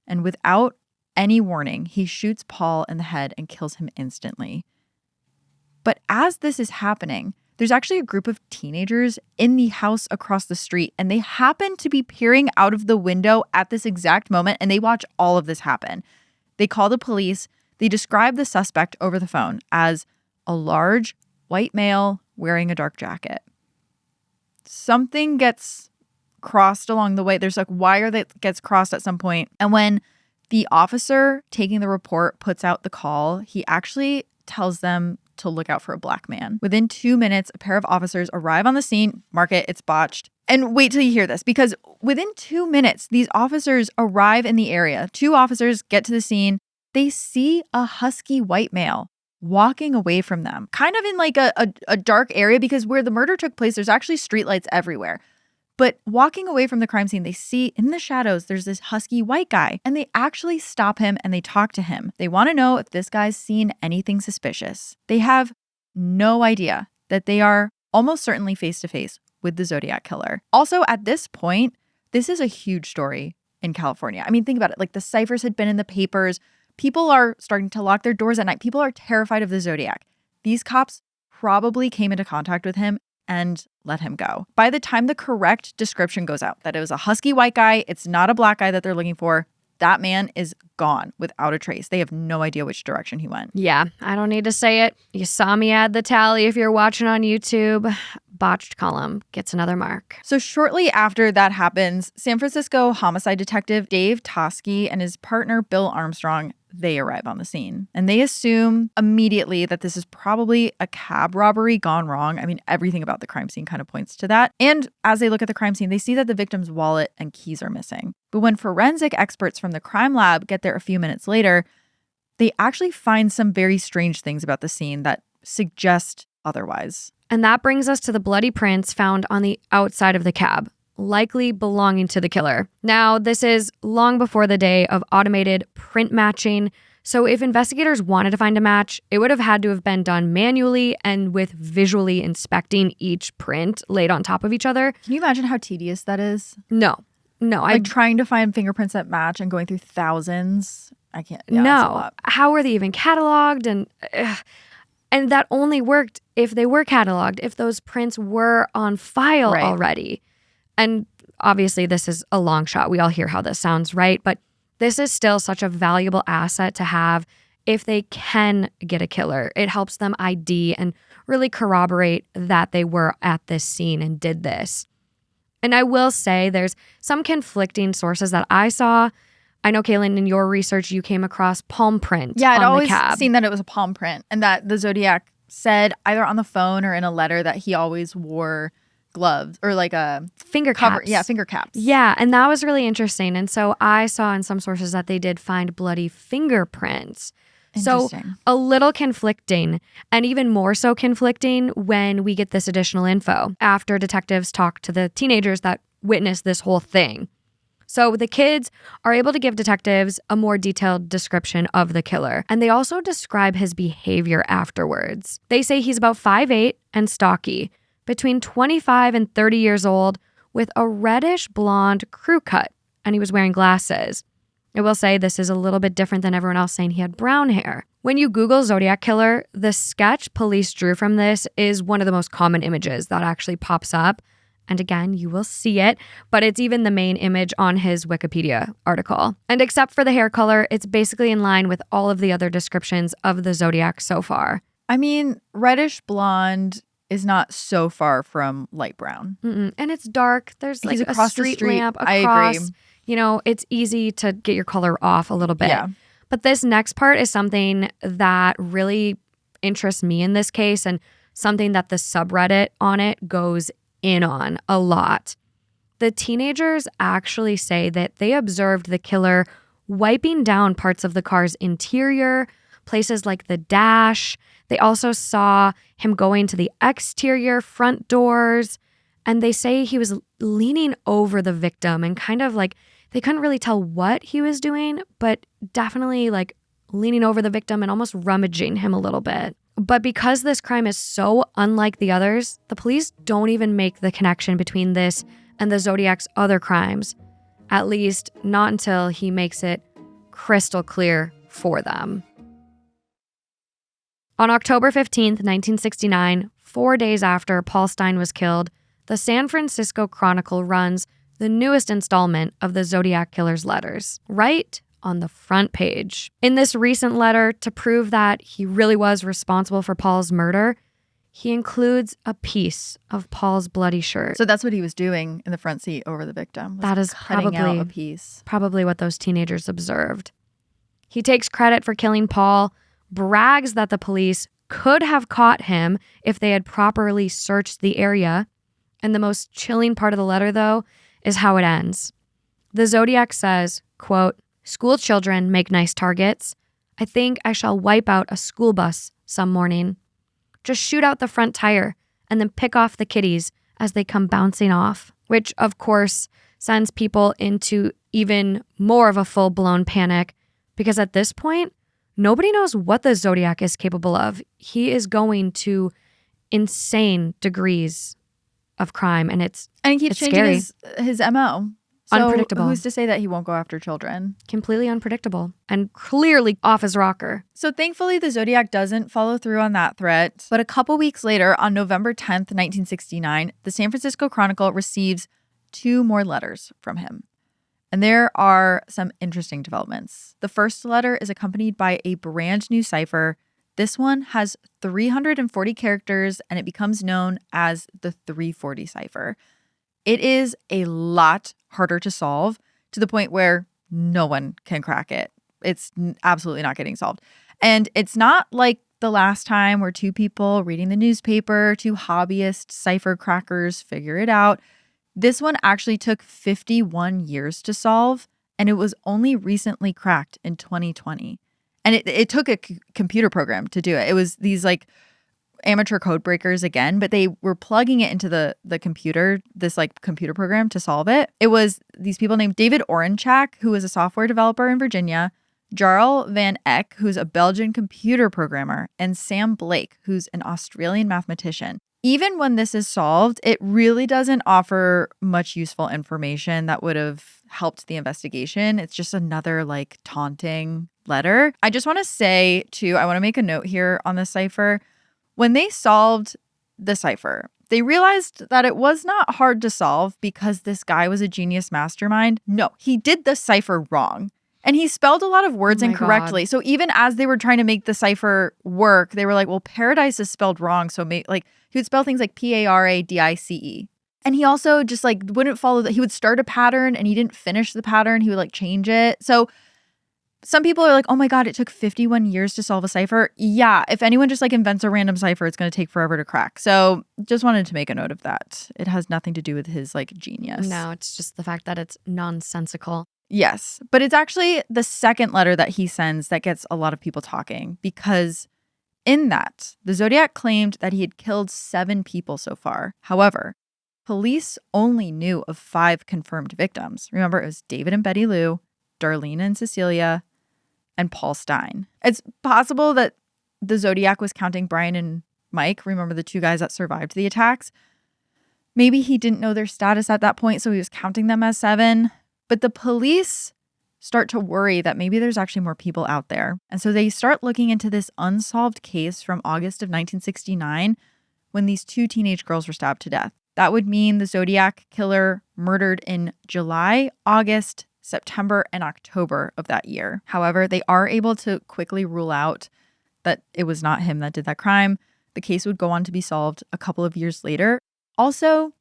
And without any warning, he shoots Paul in the head and kills him instantly. But as this is happening, there's actually a group of teenagers in the house across the street, and they happen to be peering out of the window at this exact moment, and they watch all of this happen. They call the police. They describe the suspect over the phone as a large white male wearing a dark jacket. Something gets crossed along the way. There's a wire that gets crossed at some point. And when the officer taking the report puts out the call, he actually tells them to look out for a black man. Within 2 minutes, a pair of officers arrive on the scene. Mark it, it's botched. And wait till you hear this, because within 2 minutes, these officers arrive in the area. 2 officers get to the scene. They see a husky white male walking away from them, kind of in like a dark area, because where the murder took place, there's actually streetlights everywhere. But walking away from the crime scene, they see in the shadows, there's this husky white guy, and they actually stop him and they talk to him. They want to know if this guy's seen anything suspicious. They have no idea that they are almost certainly face to face with the Zodiac Killer. Also, at this point, this is a huge story in California. I mean, think about it. Like the Ciphers had been in the papers. People are starting to lock their doors at night. People are terrified of the Zodiac. These cops probably came into contact with him and let him go. By the time the correct description goes out, that it was a husky white guy, it's not a black guy that they're looking for, that man is gone without a trace. They have no idea which direction he went. Yeah, I don't need to say it. You saw me add the tally if you're watching on YouTube. Botched column gets another mark. So shortly after that happens, San Francisco homicide detective Dave Toschi and his partner Bill Armstrong, they arrive on the scene. And they assume immediately that this is probably a cab robbery gone wrong. I mean, everything about the crime scene kind of points to that. And as they look at the crime scene, they see that the victim's wallet and keys are missing. But when forensic experts from the crime lab get there a few minutes later, they actually find some very strange things about the scene that suggest otherwise. And that brings us to the bloody prints found on the outside of the cab, likely belonging to the killer. Now, this is long before the day of automated print matching, so if investigators wanted to find a match, it would have had to have been done manually and with visually inspecting each print laid on top of each other. Can you imagine how tedious that is? No. Like trying to find fingerprints that match and going through thousands. I can't. Yeah, no. That's a lot. How were they even cataloged? And that only worked if they were cataloged, if those prints were on file already. And obviously, this is a long shot. We all hear how this sounds, right? But this is still such a valuable asset to have if they can get a killer. It helps them ID and really corroborate that they were at this scene and did this. And I will say there's some conflicting sources that I saw. I know, Kaelyn, in your research, you came across palm print on the cab. Yeah, I'd always seen that it was a palm print and that the Zodiac said either on the phone or in a letter that he always wore gloves or like a finger caps. Yeah, finger caps. Yeah, and that was really interesting. And so I saw in some sources that they did find bloody fingerprints. So a little conflicting, and even more so conflicting when we get this additional info after detectives talk to the teenagers that witnessed this whole thing. So the kids are able to give detectives a more detailed description of the killer, and they also describe his behavior afterwards. They say he's about 5'8" and stocky, between 25 and 30 years old, with a reddish blonde crew cut, and he was wearing glasses. I will say this is a little bit different than everyone else saying he had brown hair. When you Google Zodiac Killer, the sketch police drew from this is one of the most common images that actually pops up. And again, you will see it, but it's even the main image on his Wikipedia article. And except for the hair color, it's basically in line with all of the other descriptions of the Zodiac so far. I mean, reddish blonde is not so far from light brown. And it's dark. There's like a street lamp across. I agree. You know, it's easy to get your color off a little bit. Yeah. But this next part is something that really interests me in this case, and something that the subreddit on it goes in on a lot. The teenagers actually say that they observed the killer wiping down parts of the car's interior, places like the dash. They also saw him going to the exterior front doors, and they say he was leaning over the victim and kind of like, they couldn't really tell what he was doing, but definitely like leaning over the victim and almost rummaging him a little bit. But because this crime is so unlike the others, the police don't even make the connection between this and the Zodiac's other crimes, at least not until he makes it crystal clear for them. On October 15th, 1969, 4 days after Paul Stine was killed, the San Francisco Chronicle runs the newest installment of the Zodiac Killer's letters, right on the front page. In this recent letter, to prove that he really was responsible for Paul's murder, he includes a piece of Paul's bloody shirt. So that's what he was doing in the front seat over the victim. That is cutting out a piece. Probably what those teenagers observed. He takes credit for killing Paul, brags that the police could have caught him if they had properly searched the area. And the most chilling part of the letter, though, is how it ends. The Zodiac says, quote, "School children make nice targets. I think I shall wipe out a school bus some morning. Just shoot out the front tire and then pick off the kiddies as they come bouncing off," which of course sends people into even more of a full-blown panic, because at this point, nobody knows what the Zodiac is capable of. He is going to insane degrees of crime, and he keeps changing his MO. So unpredictable. Who's to say that he won't go after children? Completely unpredictable and clearly off his rocker. So thankfully, the Zodiac doesn't follow through on that threat. But a couple weeks later, on November 10th, 1969, the San Francisco Chronicle receives 2 more letters from him. And there are some interesting developments. The first letter is accompanied by a brand new cipher. This one has 340 characters, and it becomes known as the 340 cipher. It is a lot harder to solve, to the point where no one can crack it. It's absolutely not getting solved. And it's not like the last time where 2 people reading the newspaper, 2 hobbyist cipher crackers figure it out. This one actually took 51 years to solve, and it was only recently cracked in 2020. And it took a computer program to do it. It was these like amateur code breakers again, but they were plugging it into the computer, this like computer program to solve it. It was these people named David Orenchak, who was a software developer in Virginia, Jarl van Eck, who's a Belgian computer programmer, and Sam Blake, who's an Australian mathematician. Even when this is solved, it really doesn't offer much useful information that would have helped the investigation. It's just another like taunting letter. I just want to say too, I want to make a note here on the cipher. When they solved the cipher, they realized that it was not hard to solve because this guy was a genius mastermind. No, he did the cipher wrong. And he spelled a lot of words incorrectly. God. So even as they were trying to make the cipher work, they were like, well, paradise is spelled wrong. So he would spell things like Paradice. And he also just like wouldn't follow that. He would start a pattern and he didn't finish the pattern. He would like change it. So some people are like, oh my God, it took 51 years to solve a cipher. Yeah, if anyone just like invents a random cipher, it's going to take forever to crack. So just wanted to make a note of that. It has nothing to do with his like genius. No, it's just the fact that it's nonsensical. Yes, but it's actually the second letter that he sends that gets a lot of people talking, because in that, the Zodiac claimed that he had killed 7 people so far. However, police only knew of 5 confirmed victims. Remember, it was David and Betty Lou, Darlene and Cecilia, and Paul Stine. It's possible that the Zodiac was counting Bryan and Mike. Remember the 2 guys that survived the attacks? Maybe he didn't know their status at that point, so he was counting them as 7. But the police start to worry that maybe there's actually more people out there. And so they start looking into this unsolved case from August of 1969 when these 2 teenage girls were stabbed to death. That would mean the Zodiac Killer murdered in July, August, September, and October of that year. However, they are able to quickly rule out that it was not him that did that crime. The case would go on to be solved a couple of years later. Also,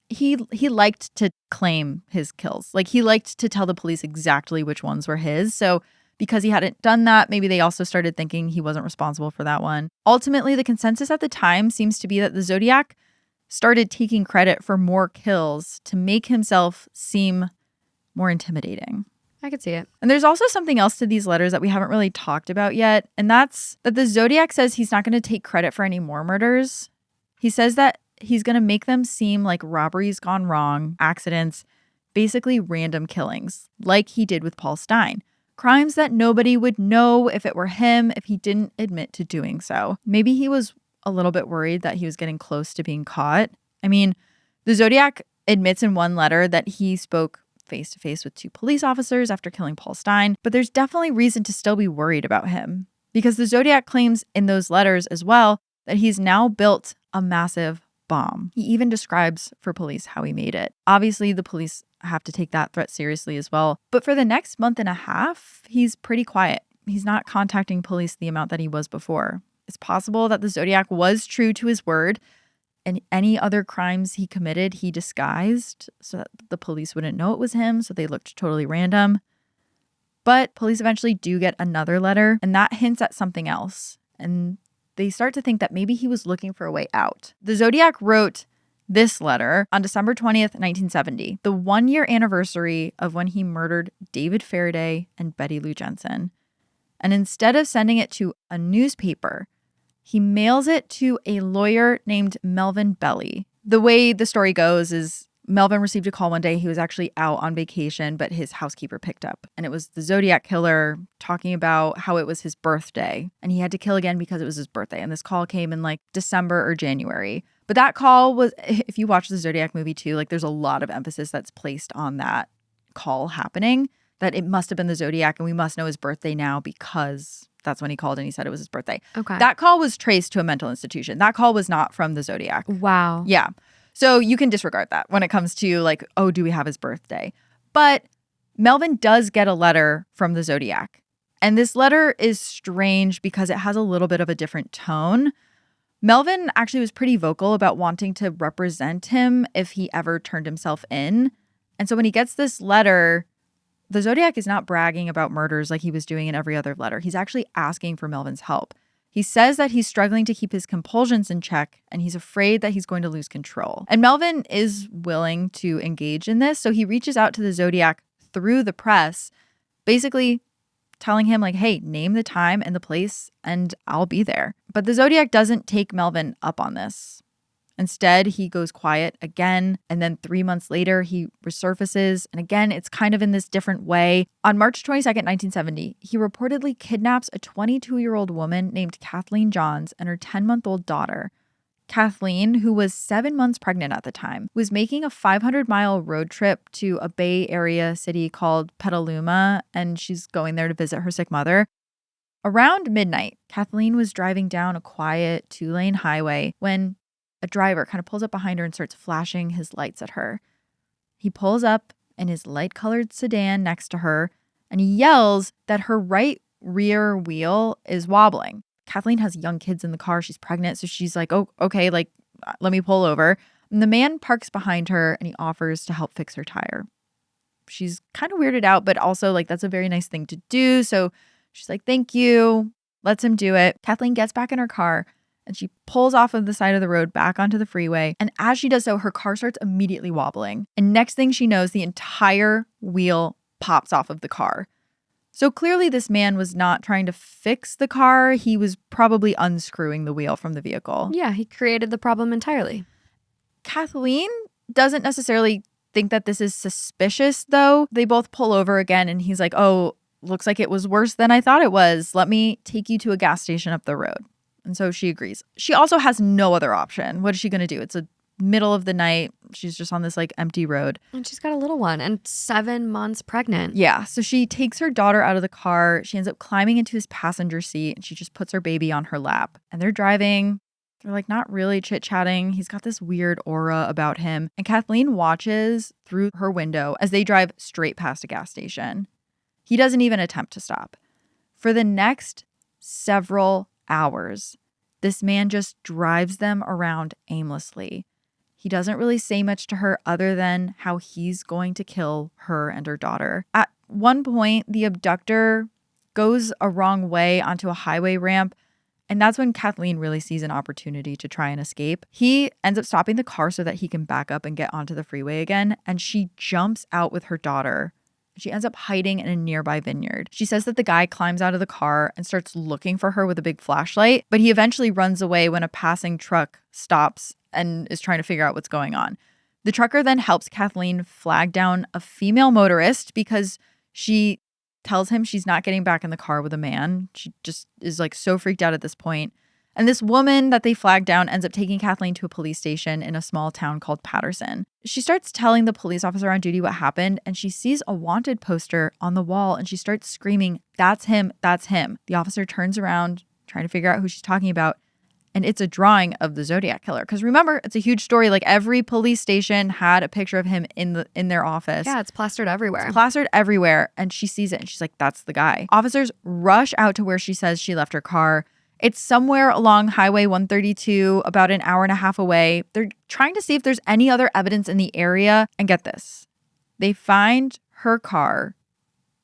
he liked to claim his kills. Like, he liked to tell the police exactly which ones were his. So because he hadn't done that, maybe they also started thinking he wasn't responsible for that one. Ultimately, the consensus at the time seems to be that the Zodiac started taking credit for more kills to make himself seem more intimidating. I could see it. And there's also something else to these letters that we haven't really talked about yet, and that's that the Zodiac says he's not going to take credit for any more murders. He says that he's going to make them seem like robberies gone wrong, accidents, basically random killings, like he did with Paul Stine. Crimes that nobody would know if it were him if he didn't admit to doing so. Maybe he was a little bit worried that he was getting close to being caught. I mean, the Zodiac admits in one letter that he spoke face-to-face with 2 police officers after killing Paul Stine, but there's definitely reason to still be worried about him, because the Zodiac claims in those letters as well that he's now built a massive bomb. He even describes for police how he made it. Obviously, the police have to take that threat seriously as well, but for the next month and a half, he's pretty quiet. He's not contacting police the amount that he was before. It's possible that the Zodiac was true to his word, and any other crimes he committed, he disguised so that the police wouldn't know it was him, so they looked totally random. But police eventually do get another letter, and that hints at something else. And they start to think that maybe he was looking for a way out. The Zodiac wrote this letter on December 20th, 1970, the 1-year anniversary of when he murdered David Faraday and Betty Lou Jensen. And instead of sending it to a newspaper, he mails it to a lawyer named Melvin Belli. The way the story goes is Melvin received a call one day. He was actually out on vacation, but his housekeeper picked up. And it was the Zodiac Killer talking about how it was his birthday. And he had to kill again because it was his birthday. And this call came in like December or January. But that call was, if you watch the Zodiac movie too, like there's a lot of emphasis that's placed on that call happening, that it must have been the Zodiac and we must know his birthday now because that's when he called and he said it was his birthday. Okay. That call was traced to a mental institution. That call was not from the Zodiac. Wow. Yeah. So you can disregard that when it comes to like, oh, do we have his birthday? But Melvin does get a letter from the Zodiac. And this letter is strange because it has a little bit of a different tone. Melvin actually was pretty vocal about wanting to represent him if he ever turned himself in. And so when he gets this letter, the Zodiac is not bragging about murders like he was doing in every other letter. He's actually asking for Melvin's help. He says that he's struggling to keep his compulsions in check and he's afraid that he's going to lose control. And Melvin is willing to engage in this, so he reaches out to the Zodiac through the press, basically telling him like, hey, name the time and the place and I'll be there. But the Zodiac doesn't take Melvin up on this. Instead, he goes quiet again, and then 3 months later, he resurfaces, and again, it's kind of in this different way. On March 22nd, 1970, he reportedly kidnaps a 22-year-old woman named Kathleen Johns and her 10-month-old daughter. Kathleen, who was 7 months pregnant at the time, was making a 500-mile road trip to a Bay Area city called Petaluma, and she's going there to visit her sick mother. Around midnight, Kathleen was driving down a quiet 2-lane highway when a driver kind of pulls up behind her and starts flashing his lights at her. He pulls up in his light-colored sedan next to her, and he yells that her right rear wheel is wobbling. Kathleen has young kids in the car. She's pregnant, so she's like, oh, okay, like, let me pull over. And the man parks behind her, and he offers to help fix her tire. she's kind of weirded out, but also like that's a very nice thing to do. So she's like, thank you, lets him do it. Kathleen gets back in her car and she pulls off of the side of the road back onto the freeway. And as she does so, her car starts immediately wobbling. And next thing she knows, the entire wheel pops off of the car. So clearly this man was not trying to fix the car. He was probably unscrewing the wheel from the vehicle. Yeah, he created the problem entirely. Kathleen doesn't necessarily think that this is suspicious, though. They both pull over again and he's like, oh, looks like it was worse than I thought it was. Let me take you to a gas station up the road. And so she agrees. She also has no other option. What is she going to do? It's a middle of the night. She's just on this like empty road. And she's got a little one and 7 months pregnant. Yeah. So she takes her daughter out of the car. She ends up climbing into his passenger seat and she just puts her baby on her lap. And they're driving. They're like not really chit-chatting. He's got this weird aura about him. And Kathleen watches through her window as they drive straight past a gas station. He doesn't even attempt to stop. For the next several hours, this man just drives them around aimlessly. He doesn't really say much to her other than how he's going to kill her and her daughter. At one point, the abductor goes a wrong way onto a highway ramp, and that's when Kathleen really sees an opportunity to try and escape. He ends up stopping the car so that he can back up and get onto the freeway again, and she jumps out with her daughter. She ends up hiding in a nearby vineyard. She says that the guy climbs out of the car and starts looking for her with a big flashlight, but he eventually runs away when a passing truck stops and is trying to figure out what's going on. The trucker then helps Kathleen flag down a female motorist because she tells him she's not getting back in the car with a man. She just is like so freaked out at this point. And this woman that they flag down ends up taking Kathleen to a police station in a small town called Patterson. She starts telling the police officer on duty what happened, and she sees a wanted poster on the wall, and she starts screaming, "That's him, that's him." The officer turns around, trying to figure out who she's talking about, and it's a drawing of the Zodiac Killer. Because remember, it's a huge story. Like every police station had a picture of him in their office. Yeah, it's plastered everywhere. It's plastered everywhere, and she sees it, and she's like, "That's the guy." Officers rush out to where she says she left her car. It's somewhere along Highway 132, about an hour and a half away. They're trying to see if there's any other evidence in the area. And get this, they find her car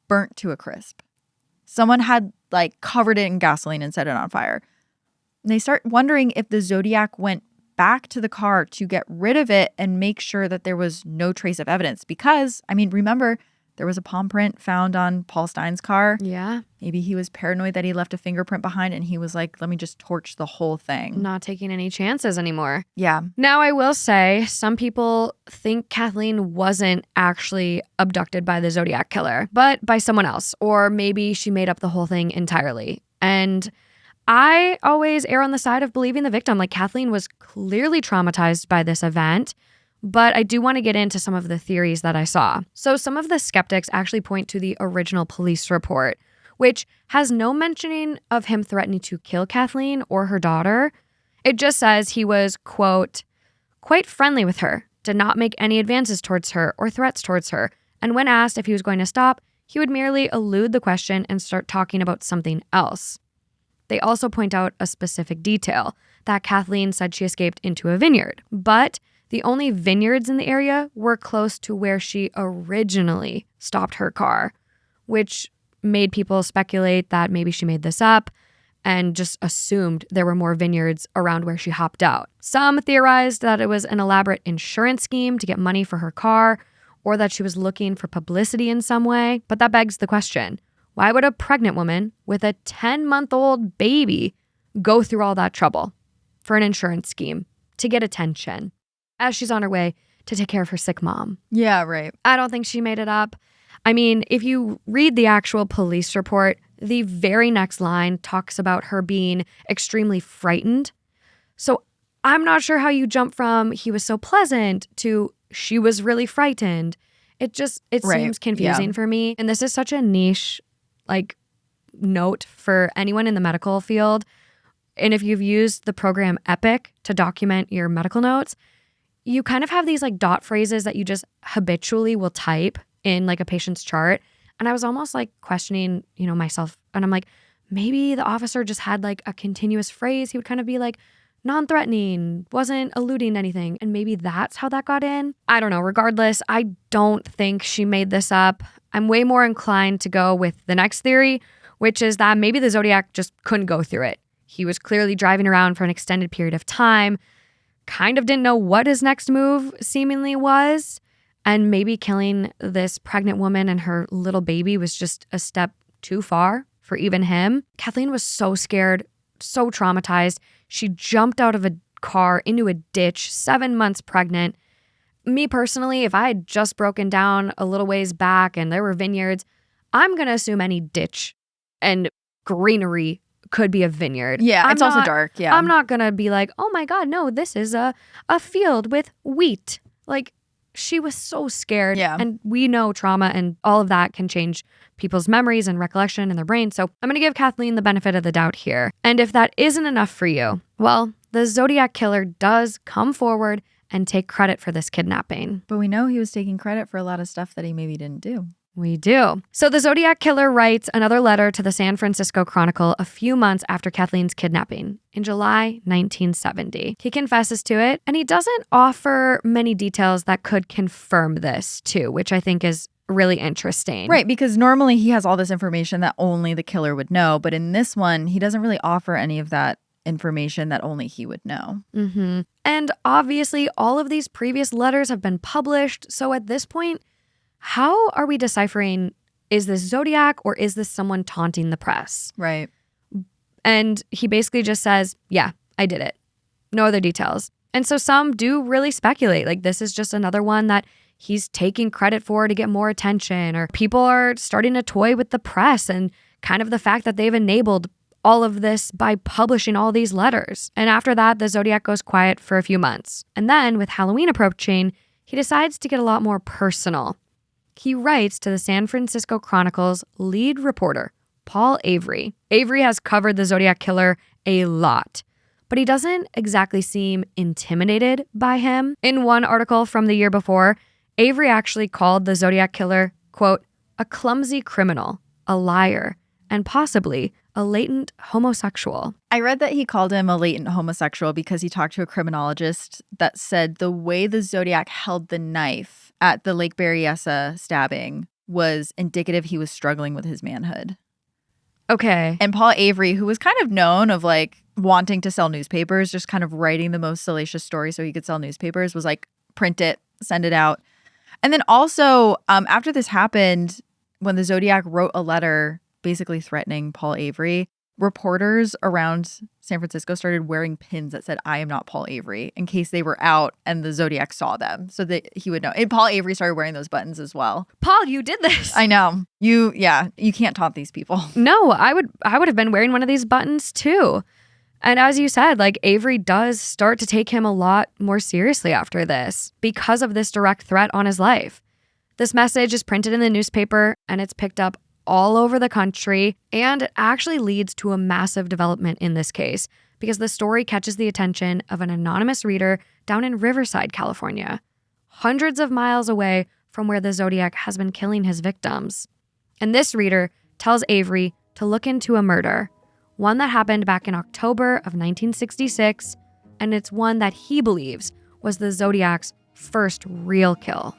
burnt to a crisp. Someone had like covered it in gasoline and set it on fire. And they start wondering if the Zodiac went back to the car to get rid of it and make sure that there was no trace of evidence. Because, I mean, remember, there was a palm print found on Paul Stine's car. Yeah. Maybe he was paranoid that he left a fingerprint behind and he was like, let me just torch the whole thing. Not taking any chances anymore. Yeah. Now, I will say some people think Kathleen wasn't actually abducted by the Zodiac Killer, but by someone else. Or maybe she made up the whole thing entirely. And I always err on the side of believing the victim. Like Kathleen was clearly traumatized by this event. But I do want to get into some of the theories that I saw. So some of the skeptics actually point to the original police report, which has no mentioning of him threatening to kill Kathleen or her daughter. It just says he was, quote, quite friendly with her, did not make any advances towards her or threats towards her, and when asked if he was going to stop, he would merely elude the question and start talking about something else. They also point out a specific detail, that Kathleen said she escaped into a vineyard, but the only vineyards in the area were close to where she originally stopped her car, which made people speculate that maybe she made this up and just assumed there were more vineyards around where she hopped out. Some theorized that it was an elaborate insurance scheme to get money for her car, or that she was looking for publicity in some way. But that begs the question, why would a pregnant woman with a 10-month-old baby go through all that trouble for an insurance scheme to get attention as she's on her way to take care of her sick mom? Yeah, right. I don't think she made it up. I mean, if you read the actual police report, the very next line talks about her being extremely frightened. So I'm not sure how you jump from he was so pleasant to she was really frightened. It seems confusing for me. And this is such a niche note for anyone in the medical field. And if you've used the program Epic to document your medical notes, you kind of have these dot phrases that you just habitually will type in a patient's chart. And I was almost questioning, myself. And I'm like, maybe the officer just had a continuous phrase. He would kind of be like, non-threatening, wasn't eluding anything. And maybe that's how that got in. I don't know. Regardless, I don't think she made this up. I'm way more inclined to go with the next theory, which is that maybe the Zodiac just couldn't go through it. He was clearly driving around for an extended period of time, kind of didn't know what his next move seemingly was, and maybe killing this pregnant woman and her little baby was just a step too far for even him. Kathleen was so scared, so traumatized. She jumped out of a car into a ditch, 7 months pregnant. Me personally, if I had just broken down a little ways back and there were vineyards, I'm going to assume any ditch and greenery could be a vineyard. Yeah, it's also dark. Yeah. I'm not going to be like, oh my God, no, this is a field with wheat. Like, she was so scared. Yeah. And we know trauma and all of that can change people's memories and recollection in their brain. So I'm going to give Kathleen the benefit of the doubt here. And if that isn't enough for you, well, the Zodiac Killer does come forward and take credit for this kidnapping. But we know he was taking credit for a lot of stuff that he maybe didn't do. We do. So the Zodiac Killer writes another letter to the San Francisco Chronicle a few months after Kathleen's kidnapping in July 1970. He confesses to it, and he doesn't offer many details that could confirm this too, which I think is really interesting. Right, because normally he has all this information that only the killer would know, but in this one, he doesn't really offer any of that information that only he would know. Mm-hmm. And obviously, all of these previous letters have been published, so at this point, how are we deciphering, is this Zodiac or is this someone taunting the press? Right. And he basically just says, yeah, I did it. No other details. And so some do really speculate, like this is just another one that he's taking credit for to get more attention, or people are starting to toy with the press and kind of the fact that they've enabled all of this by publishing all these letters. And after that, the Zodiac goes quiet for a few months. And then with Halloween approaching, he decides to get a lot more personal. He writes to the San Francisco Chronicle's lead reporter, Paul Avery. Avery has covered the Zodiac Killer a lot, but he doesn't exactly seem intimidated by him. In one article from the year before, Avery actually called the Zodiac Killer, quote, a clumsy criminal, a liar, and possibly a latent homosexual. I read that he called him a latent homosexual because he talked to a criminologist that said the way the Zodiac held the knife at the Lake Berryessa stabbing was indicative he was struggling with his manhood. Okay. And Paul Avery, who was kind of known of like wanting to sell newspapers, just kind of writing the most salacious story so he could sell newspapers, was like, print it, send it out. And then also, after this happened, when the Zodiac wrote a letter basically threatening Paul Avery, reporters around San Francisco started wearing pins that said, I am not Paul Avery, in case they were out and the Zodiac saw them so that he would know. And Paul Avery started wearing those buttons as well. Paul, you did this. I know. You can't taunt these people. No, I would have been wearing one of these buttons too. And as you said, like Avery does start to take him a lot more seriously after this because of this direct threat on his life. This message is printed in the newspaper and it's picked up all over the country, and it actually leads to a massive development in this case because the story catches the attention of an anonymous reader down in Riverside, California, hundreds of miles away from where the Zodiac has been killing his victims. And this reader tells Avery to look into a murder, one that happened back in October of 1966, and it's one that he believes was the Zodiac's first real kill.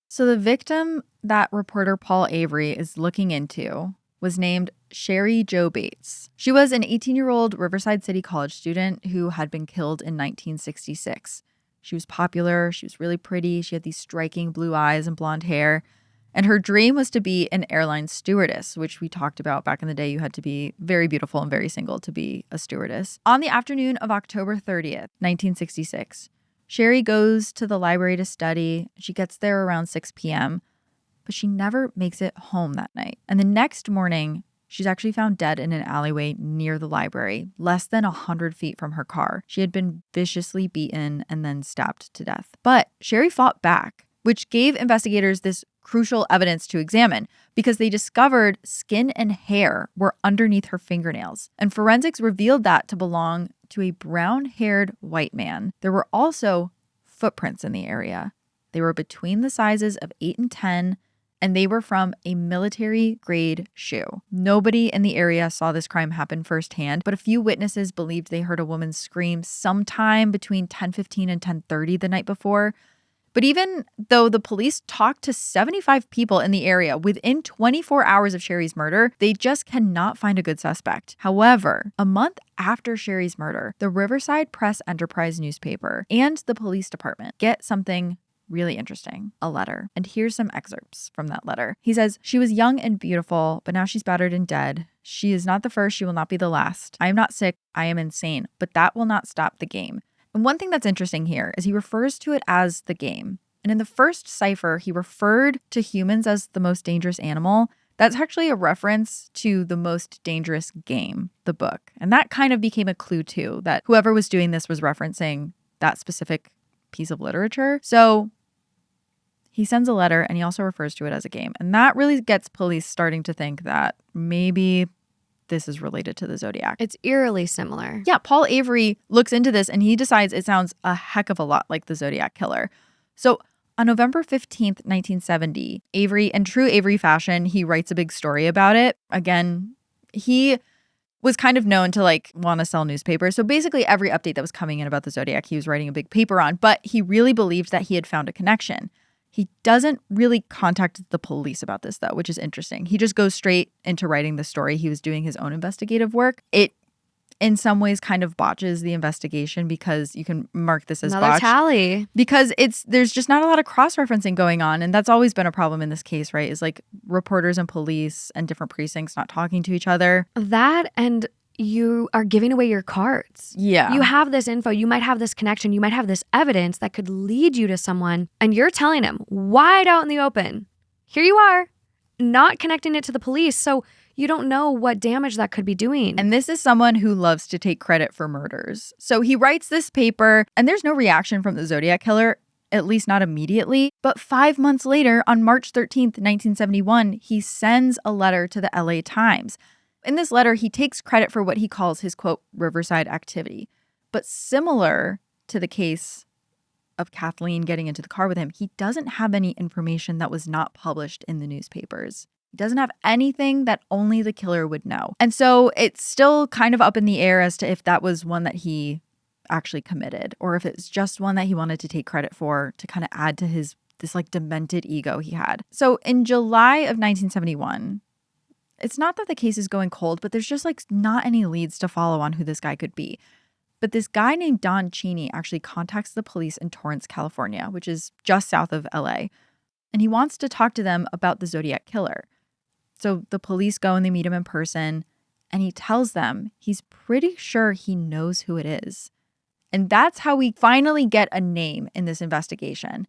So the victim that reporter Paul Avery is looking into was named Cheri Jo Bates. She was an 18-year-old Riverside City College student who had been killed in 1966. She was popular, she was really pretty, she had these striking blue eyes and blonde hair, and her dream was to be an airline stewardess, which we talked about back in the day. You had to be very beautiful and very single to be a stewardess. On the afternoon of October 30th, 1966, Cheri goes to the library to study. She gets there around 6 p.m., but she never makes it home that night. And the next morning, she's actually found dead in an alleyway near the library, less than 100 feet from her car. She had been viciously beaten and then stabbed to death. But Cheri fought back, which gave investigators this crucial evidence to examine because they discovered skin and hair were underneath her fingernails. And forensics revealed that to belong to a brown-haired white man. There were also footprints in the area. They were between the sizes of 8 and 10, and they were from a military-grade shoe. Nobody in the area saw this crime happen firsthand, but a few witnesses believed they heard a woman scream sometime between 10:15 and 10:30 the night before. But even though the police talked to 75 people in the area within 24 hours of Cheri's murder, they just cannot find a good suspect. However, a month after Cheri's murder, the Riverside Press Enterprise newspaper and the police department get something really interesting, a letter. And here's some excerpts from that letter. He says, "She was young and beautiful, but now she's battered and dead. She is not the first, she will not be the last. I am not sick, I am insane, but that will not stop the game." And one thing that's interesting here is he refers to it as the game. And in the first cipher, he referred to humans as the most dangerous animal. That's actually a reference to The Most Dangerous Game, the book. And that kind of became a clue too, that whoever was doing this was referencing that specific piece of literature. So he sends a letter and he also refers to it as a game. And that really gets police starting to think that maybe this is related to the Zodiac. It's eerily similar. Yeah, Paul Avery looks into this and he decides it sounds a heck of a lot like the Zodiac Killer. So on November 15th, 1970, Avery, in true Avery fashion, he writes a big story about it. Again, he was kind of known to want to sell newspapers. So basically every update that was coming in about the Zodiac, he was writing a big paper on, but he really believed that he had found a connection. He doesn't really contact the police about this, though, which is interesting. He just goes straight into writing the story. He was doing his own investigative work. It, in some ways, kind of botches the investigation because you can mark this as another botched. tally. Because there's just not a lot of cross-referencing going on. And that's always been a problem in this case, right? Is reporters and police and different precincts not talking to each other. That and you are giving away your cards. Yeah. You have this info. You might have this connection. You might have this evidence that could lead you to someone. And you're telling him wide out in the open, here you are, not connecting it to the police. So you don't know what damage that could be doing. And this is someone who loves to take credit for murders. So he writes this paper and there's no reaction from the Zodiac Killer, at least not immediately. But 5 months later, on March 13th, 1971, he sends a letter to the LA Times. In this letter, he takes credit for what he calls his, quote, Riverside activity. But similar to the case of Kathleen getting into the car with him, he doesn't have any information that was not published in the newspapers. He doesn't have anything that only the killer would know. And so it's still kind of up in the air as to if that was one that he actually committed or if it's just one that he wanted to take credit for to kind of add to this demented ego he had. So in July of 1971, it's not that the case is going cold, but there's just not any leads to follow on who this guy could be. But this guy named Don Cheney actually contacts the police in Torrance, California, which is just south of LA. And he wants to talk to them about the Zodiac Killer. So the police go and they meet him in person. And he tells them he's pretty sure he knows who it is. And that's how we finally get a name in this investigation.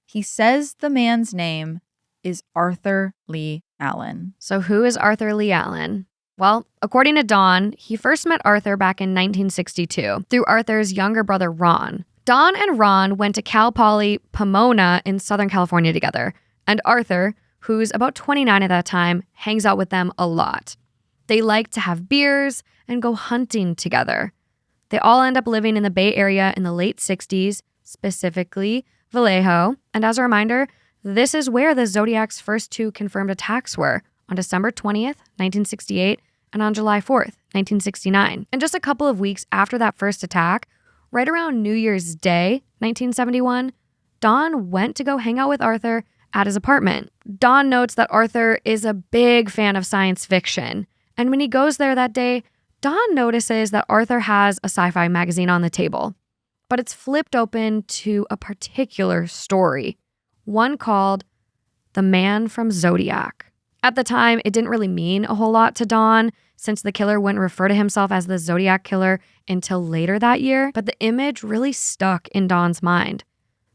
He says the man's name is Arthur Leigh Allen. So who is Arthur Leigh Allen? Well, according to Don, he first met Arthur back in 1962 through Arthur's younger brother, Ron. Don and Ron went to Cal Poly Pomona in Southern California together. And Arthur, who's about 29 at that time, hangs out with them a lot. They like to have beers and go hunting together. They all end up living in the Bay Area in the late 60s, specifically Vallejo. And as a reminder, this is where the Zodiac's first two confirmed attacks were, on December 20th, 1968, and on July 4th, 1969. And just a couple of weeks after that first attack, right around New Year's Day, 1971, Don went to go hang out with Arthur at his apartment. Don notes that Arthur is a big fan of science fiction. And when he goes there that day, Don notices that Arthur has a sci-fi magazine on the table. But it's flipped open to a particular story. One called The Man from Zodiac. At the time, it didn't really mean a whole lot to Don, since the killer wouldn't refer to himself as the Zodiac Killer until later that year, but the image really stuck in Don's mind.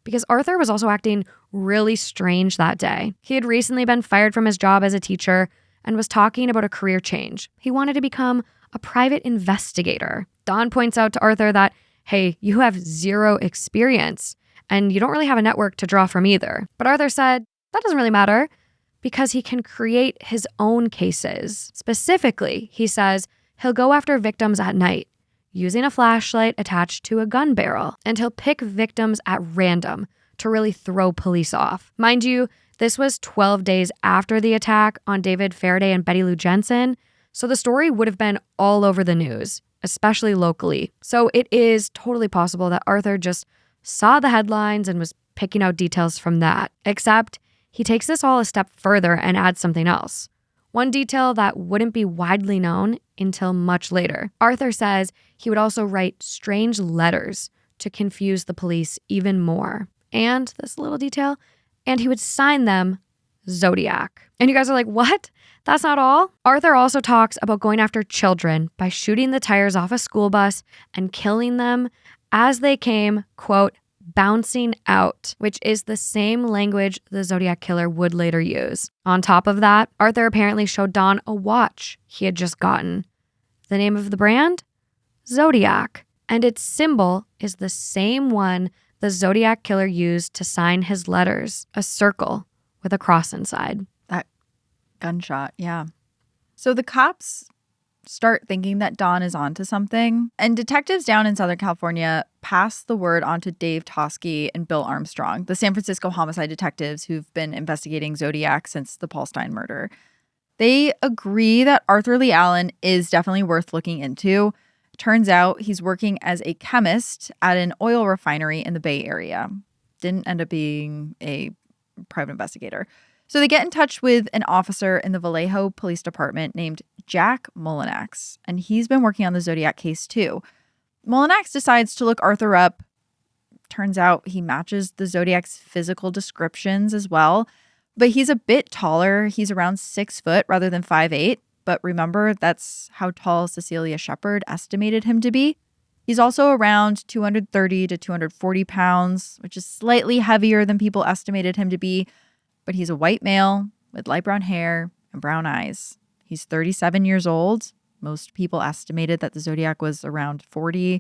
Because Arthur was also acting really strange that day. He had recently been fired from his job as a teacher and was talking about a career change. He wanted to become a private investigator. Don points out to Arthur that, hey, you have zero experience, and you don't really have a network to draw from either. But Arthur said, that doesn't really matter, because he can create his own cases. Specifically, he says he'll go after victims at night, using a flashlight attached to a gun barrel, and he'll pick victims at random to really throw police off. Mind you, This was 12 days after the attack on David Faraday and Bettye Jensen, so the story would have been all over the news, especially locally. So it is totally possible that Arthur just saw the headlines and was picking out details from that. Except he takes this all a step further and adds something else. One detail that wouldn't be widely known until much later. Arthur says he would also write strange letters to confuse the police even more. And this little detail, and he would sign them Zodiac. And you guys are like, what? That's not all. Arthur also talks about going after children by shooting the tires off a school bus and killing them as they came, quote, bouncing out, which is the same language the Zodiac Killer would later use. On top of that, Arthur apparently showed Dawn a watch he had just gotten. The name of the brand? Zodiac. And its symbol is the same one the Zodiac Killer used to sign his letters, a circle with a cross inside. That gunshot, yeah. So the cops start thinking that Dawn is onto something, and detectives down in Southern California pass the word on to Dave Toschi and Bill Armstrong, the San Francisco homicide detectives who've been investigating Zodiac since the Paul Stine murder. They agree that Arthur Leigh Allen is definitely worth looking into. Turns out he's working as a chemist at an oil refinery in the Bay Area. Didn't end up being a private investigator. So they get in touch with an officer in the Vallejo Police Department named Jack Mullinax, and he's been working on the Zodiac case too. Mullinax decides to look Arthur up. Turns out he matches the Zodiac's physical descriptions as well, but he's a bit taller. He's around 6 foot rather than 5'8". But remember, that's how tall Cecilia Shephard estimated him to be. He's also around 230 to 240 pounds, which is slightly heavier than people estimated him to be. But he's a white male with light brown hair and brown eyes. He's 37 years old. Most people estimated that the Zodiac was around 40.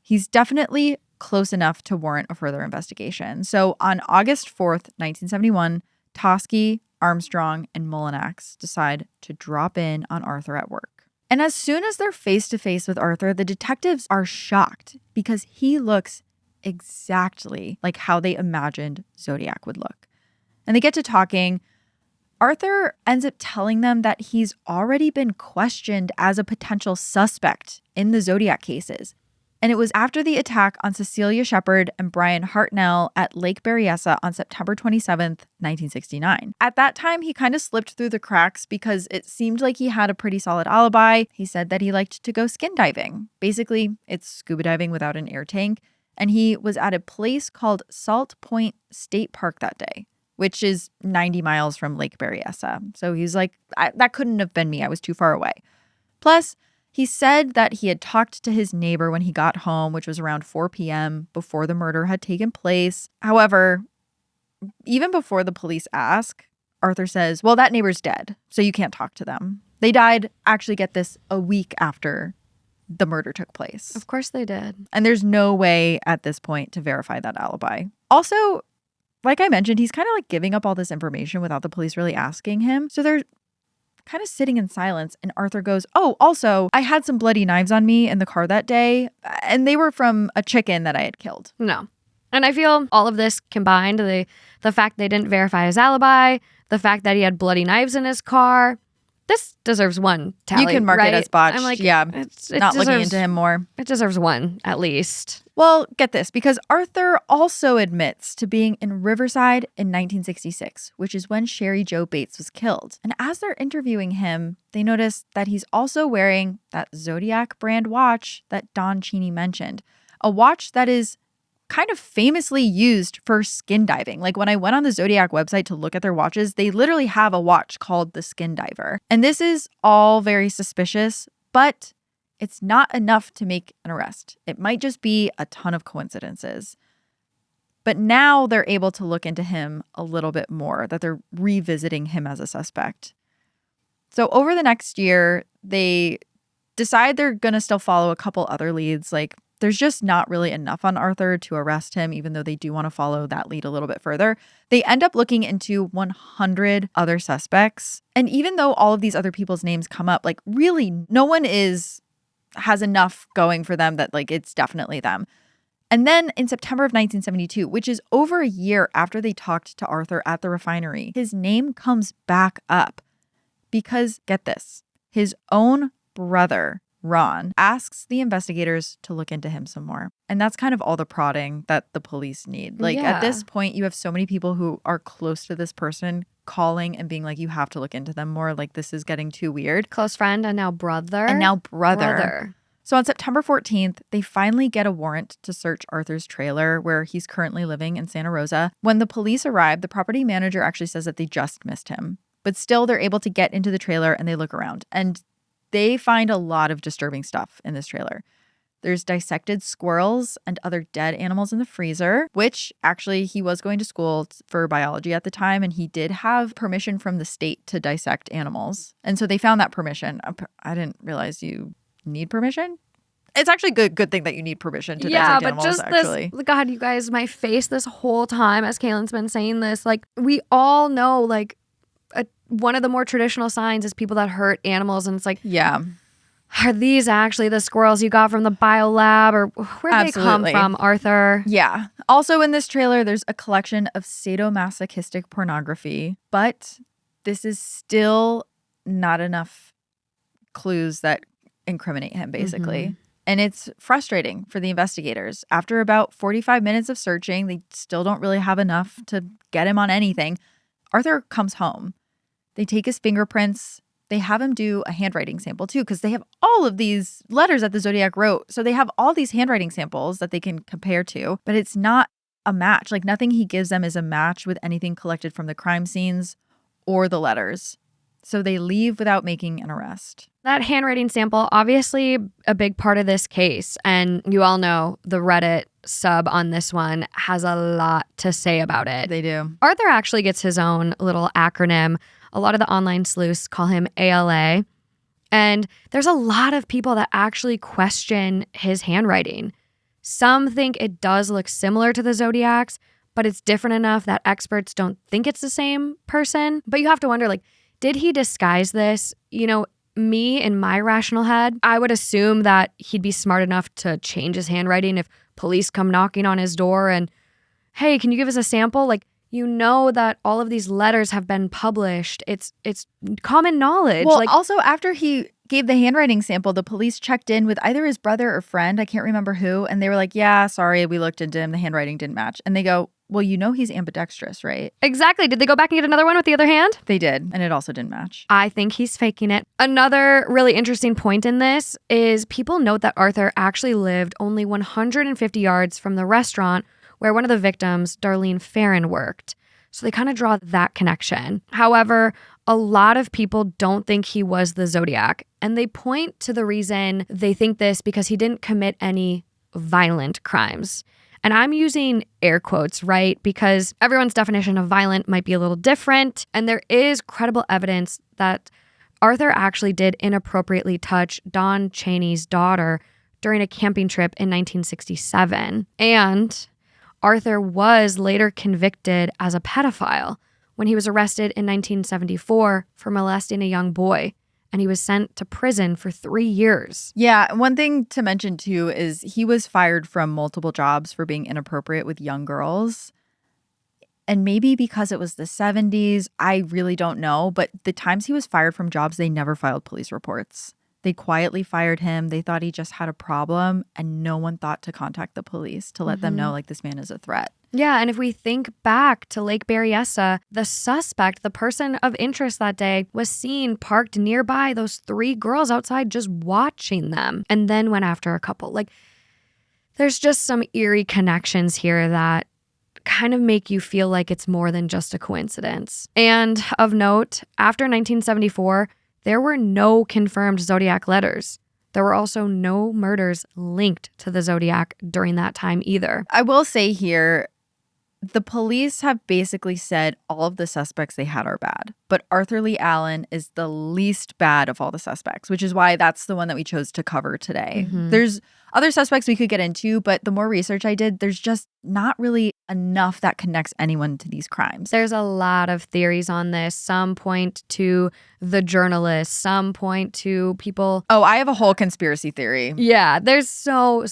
He's definitely close enough to warrant a further investigation. So on August 4th, 1971, Toschi, Armstrong, and Mullinax decide to drop in on Arthur at work. And as soon as they're face to face with Arthur, the detectives are shocked because he looks exactly like how they imagined Zodiac would look. And they get to talking. Arthur ends up telling them that he's already been questioned as a potential suspect in the Zodiac cases. And it was after the attack on Cecilia Shephard and Bryan Hartnell at Lake Berryessa on September 27th, 1969. At that time, he kind of slipped through the cracks because it seemed like he had a pretty solid alibi. He said that he liked to go skin diving. Basically, it's scuba diving without an air tank. And he was at a place called Salt Point State Park that day, which is 90 miles from Lake Berryessa. So he's like, that couldn't have been me. I was too far away. Plus, he said that he had talked to his neighbor when he got home, which was around 4 p.m. before the murder had taken place. However, even before the police ask, Arthur says, well, that neighbor's dead, so you can't talk to them. They died, actually get this, a week after the murder took place. Of course they did. And there's no way at this point to verify that alibi. Also, like I mentioned, he's kind of like giving up all this information without the police really asking him. So they're kind of sitting in silence, and Arthur goes, oh, also, I had some bloody knives on me in the car that day, and they were from a chicken that I had killed. No. And I feel all of this combined, the fact they didn't verify his alibi, the fact that he had bloody knives in his car, this deserves one tally. You can mark right? it as botched. I'm like, yeah, it not looking into him more. It deserves one, at least. Well, get this, because Arthur also admits to being in Riverside in 1966, which is when Cheri Jo Bates was killed. And as they're interviewing him, they notice that he's also wearing that Zodiac brand watch that Don Cheney mentioned, a watch that is kind of famously used for skin diving. Like when I went on the Zodiac website to look at their watches, they literally have a watch called the Skin Diver. And this is all very suspicious, but it's not enough to make an arrest. It might just be a ton of coincidences. But now they're able to look into him a little bit more, that they're revisiting him as a suspect. So over the next year, they decide they're going to still follow a couple other leads. Like there's just not really enough on Arthur to arrest him, even though they do want to follow that lead a little bit further. They end up looking into 100 other suspects. And even though all of these other people's names come up, like really no one has enough going for them that like it's definitely them. And then in September of 1972, which is over a year after they talked to Arthur at the refinery, his name comes back up because, get this, his own brother, Ron, asks the investigators to look into him some more. And that's kind of all the prodding that the police need. Like, at this point, you have so many people who are close to this person calling and being like, you have to look into them more. Like, this is getting too weird. Close friend and now brother. So on September 14th, they finally get a warrant to search Arthur's trailer where he's currently living in Santa Rosa. When the police arrive, the property manager actually says that they just missed him. But still, they're able to get into the trailer and they look around. And they find a lot of disturbing stuff in this trailer. There's dissected squirrels and other dead animals in the freezer, which actually he was going to school for biology at the time, and he did have permission from the state to dissect animals. And so they found that permission. I didn't realize you need permission. It's actually good thing that you need permission to dissect animals, just actually. This, God, you guys, my face this whole time as Kaelyn's been saying this, like, we all know, like, one of the more traditional signs is people that hurt animals, and it's like, are these actually the squirrels you got from the biolab, or where'd they come from, Arthur? Yeah. Also in this trailer, there's a collection of sadomasochistic pornography, but this is still not enough clues that incriminate him, basically. Mm-hmm. And it's frustrating for the investigators. After about 45 minutes of searching, they still don't really have enough to get him on anything. Arthur comes home. They take his fingerprints. They have him do a handwriting sample too, because they have all of these letters that the Zodiac wrote. So they have all these handwriting samples that they can compare to, but it's not a match. Like, nothing he gives them is a match with anything collected from the crime scenes or the letters. So they leave without making an arrest. That handwriting sample, obviously a big part of this case. And you all know the Reddit sub on this one has a lot to say about it. They do. Arthur actually gets his own little acronym. A lot of the online sleuths call him ALA. And there's a lot of people that actually question his handwriting. Some think it does look similar to the Zodiac's, but it's different enough that experts don't think it's the same person. But you have to wonder, like, did he disguise this? You know, me, in my rational head, I would assume that he'd be smart enough to change his handwriting if police come knocking on his door and, hey, can you give us a sample? Like, you know that all of these letters have been published. It's common knowledge. Well, also after he gave the handwriting sample, the police checked in with either his brother or friend, I can't remember who, and they were like, yeah, sorry, we looked into him, the handwriting didn't match. And they go, well, you know he's ambidextrous, right? Exactly. Did they go back and get another one with the other hand? They did, and it also didn't match. I think he's faking it. Another really interesting point in this is people note that Arthur actually lived only 150 yards from the restaurant where one of the victims, Darlene Ferrin, worked. So they kind of draw that connection. However, a lot of people don't think he was the Zodiac, and they point to the reason they think this because he didn't commit any violent crimes. And I'm using air quotes, right? Because everyone's definition of violent might be a little different. And there is credible evidence that Arthur actually did inappropriately touch Don Chaney's daughter during a camping trip in 1967. And Arthur was later convicted as a pedophile when he was arrested in 1974 for molesting a young boy. And he was sent to prison for 3 years. Yeah, one thing to mention too is he was fired from multiple jobs for being inappropriate with young girls. And maybe because it was the 70s, I really don't know. But the times he was fired from jobs, they never filed police reports. They quietly fired him. They thought he just had a problem, and no one thought to contact the police to let them know, like, this man is a threat. Yeah, and if we think back to Lake Berryessa, the suspect, the person of interest that day, was seen parked nearby those 3 girls outside just watching them, and then went after a couple. Like, there's just some eerie connections here that kind of make you feel like it's more than just a coincidence. And of note, after 1974, there were no confirmed Zodiac letters. There were also no murders linked to the Zodiac during that time either. I will say here, the police have basically said all of the suspects they had are bad, but Arthur Leigh Allen is the least bad of all the suspects, which is why that's the one that we chose to cover today. There's other suspects we could get into, but the more research I did, there's just not really enough that connects anyone to these crimes. There's a lot of theories on this. Some point to the journalist. Some point to people. Oh, I have a whole conspiracy theory. Yeah, there's so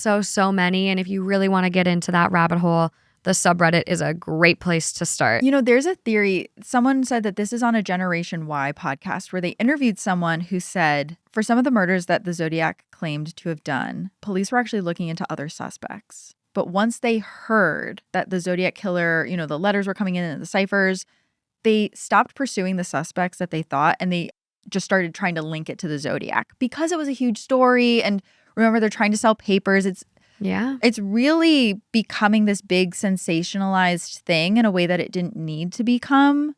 many. And if you really want to get into that rabbit hole, the subreddit is a great place to start. You know, there's a theory. Someone said that this is on a Generation Y podcast where they interviewed someone who said for some of the murders that the Zodiac claimed to have done, police were actually looking into other suspects. But once they heard that the Zodiac Killer, you know, the letters were coming in and the ciphers, they stopped pursuing the suspects that they thought, and they just started trying to link it to the Zodiac because it was a huge story. And remember, they're trying to sell papers. It's really becoming this big sensationalized thing in a way that it didn't need to become.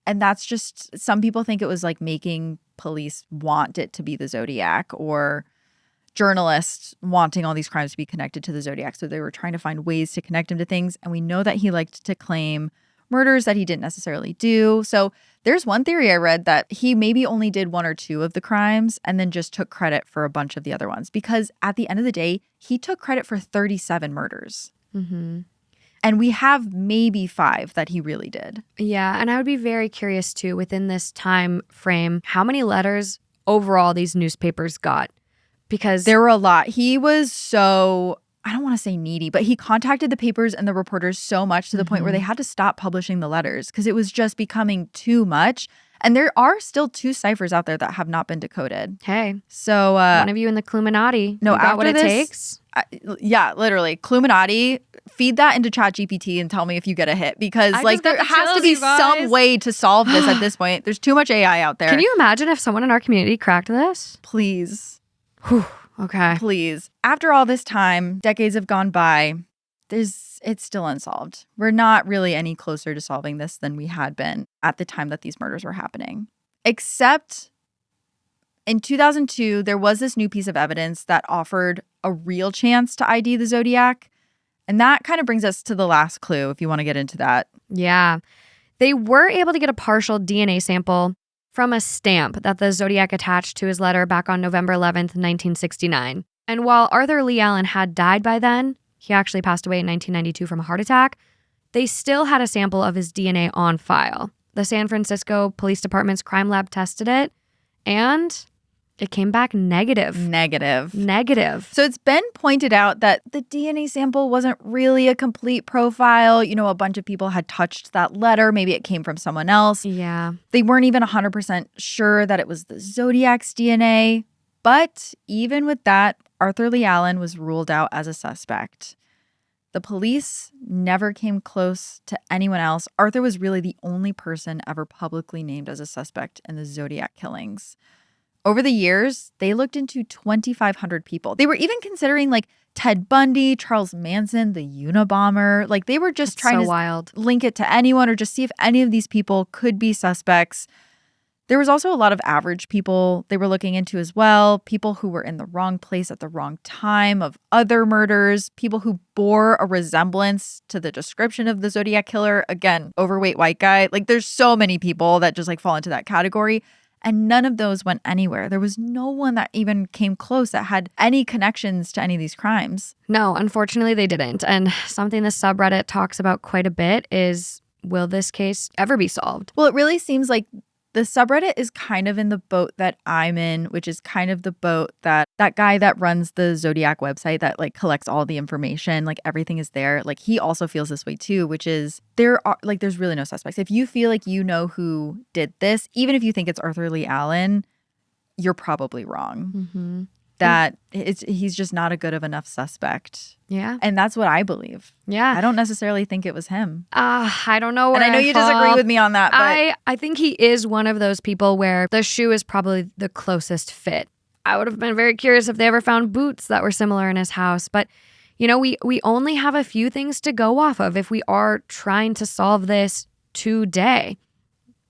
And that's just, some people think it was like making police want it to be the Zodiac, or journalists wanting all these crimes to be connected to the Zodiac. So they were trying to find ways to connect him to things. And we know that he liked to claim murders that he didn't necessarily do. So there's one theory I read that he maybe only did 1 or 2 of the crimes and then just took credit for a bunch of the other ones. Because at the end of the day, he took credit for 37 murders. Mm-hmm. And we have maybe 5 that he really did. Yeah, and I would be very curious too, within this time frame, how many letters overall these newspapers got. Because there were a lot. He was so, I don't want to say needy, but he contacted the papers and the reporters so much to the point where they had to stop publishing the letters because it was just becoming too much. And there are still 2 ciphers out there that have not been decoded. Hey, so one of you in the Cluminati. No, you got what it takes. Yeah, literally, Cluminati. Feed that into ChatGPT and tell me if you get a hit, because like there has to be some way to solve this at this point. There's too much AI out there. Can you imagine if someone in our community cracked this? Please. Whew, okay. Please. After all this time, decades have gone by, it's still unsolved. We're not really any closer to solving this than we had been at the time that these murders were happening. Except in 2002, there was this new piece of evidence that offered a real chance to ID the Zodiac. And that kind of brings us to the last clue, if you want to get into that. Yeah. They were able to get a partial DNA sample from a stamp that the Zodiac attached to his letter back on November 11th, 1969. And while Arthur Leigh Allen had died by then, he actually passed away in 1992 from a heart attack, they still had a sample of his DNA on file. The San Francisco Police Department's crime lab tested it, and it came back negative. Negative. So it's been pointed out that the DNA sample wasn't really a complete profile. You know, a bunch of people had touched that letter. Maybe it came from someone else. Yeah. They weren't even 100% sure that it was the Zodiac's DNA. But even with that, Arthur Leigh Allen was ruled out as a suspect. The police never came close to anyone else. Arthur was really the only person ever publicly named as a suspect in the Zodiac killings. Over the years, they looked into 2,500 people. They were even considering like Ted Bundy, Charles Manson, the Unabomber. Like they were just trying to link it to anyone or just see if any of these people could be suspects. There was also a lot of average people they were looking into as well. People who were in the wrong place at the wrong time of other murders. People who bore a resemblance to the description of the Zodiac Killer. Again, overweight white guy. Like there's so many people that just like fall into that category. And none of those went anywhere. There was no one that even came close that had any connections to any of these crimes. No, unfortunately they didn't. And something the subreddit talks about quite a bit is, will this case ever be solved? Well, it really seems like the subreddit is kind of in the boat that I'm in, which is kind of the boat that guy that runs the Zodiac website that like collects all the information, like everything is there. Like he also feels this way too, which is there's really no suspects. If you feel like you know who did this, even if you think it's Arthur Leigh Allen, you're probably wrong. Mm-hmm. That he's just not a good of enough suspect. Yeah. And that's what I believe. Yeah. I don't necessarily think it was him. I don't know where And I know you disagree with me on that. But I think he is one of those people where the shoe is probably the closest fit. I would have been very curious if they ever found boots that were similar in his house. But, you know, we only have a few things to go off of if we are trying to solve this today.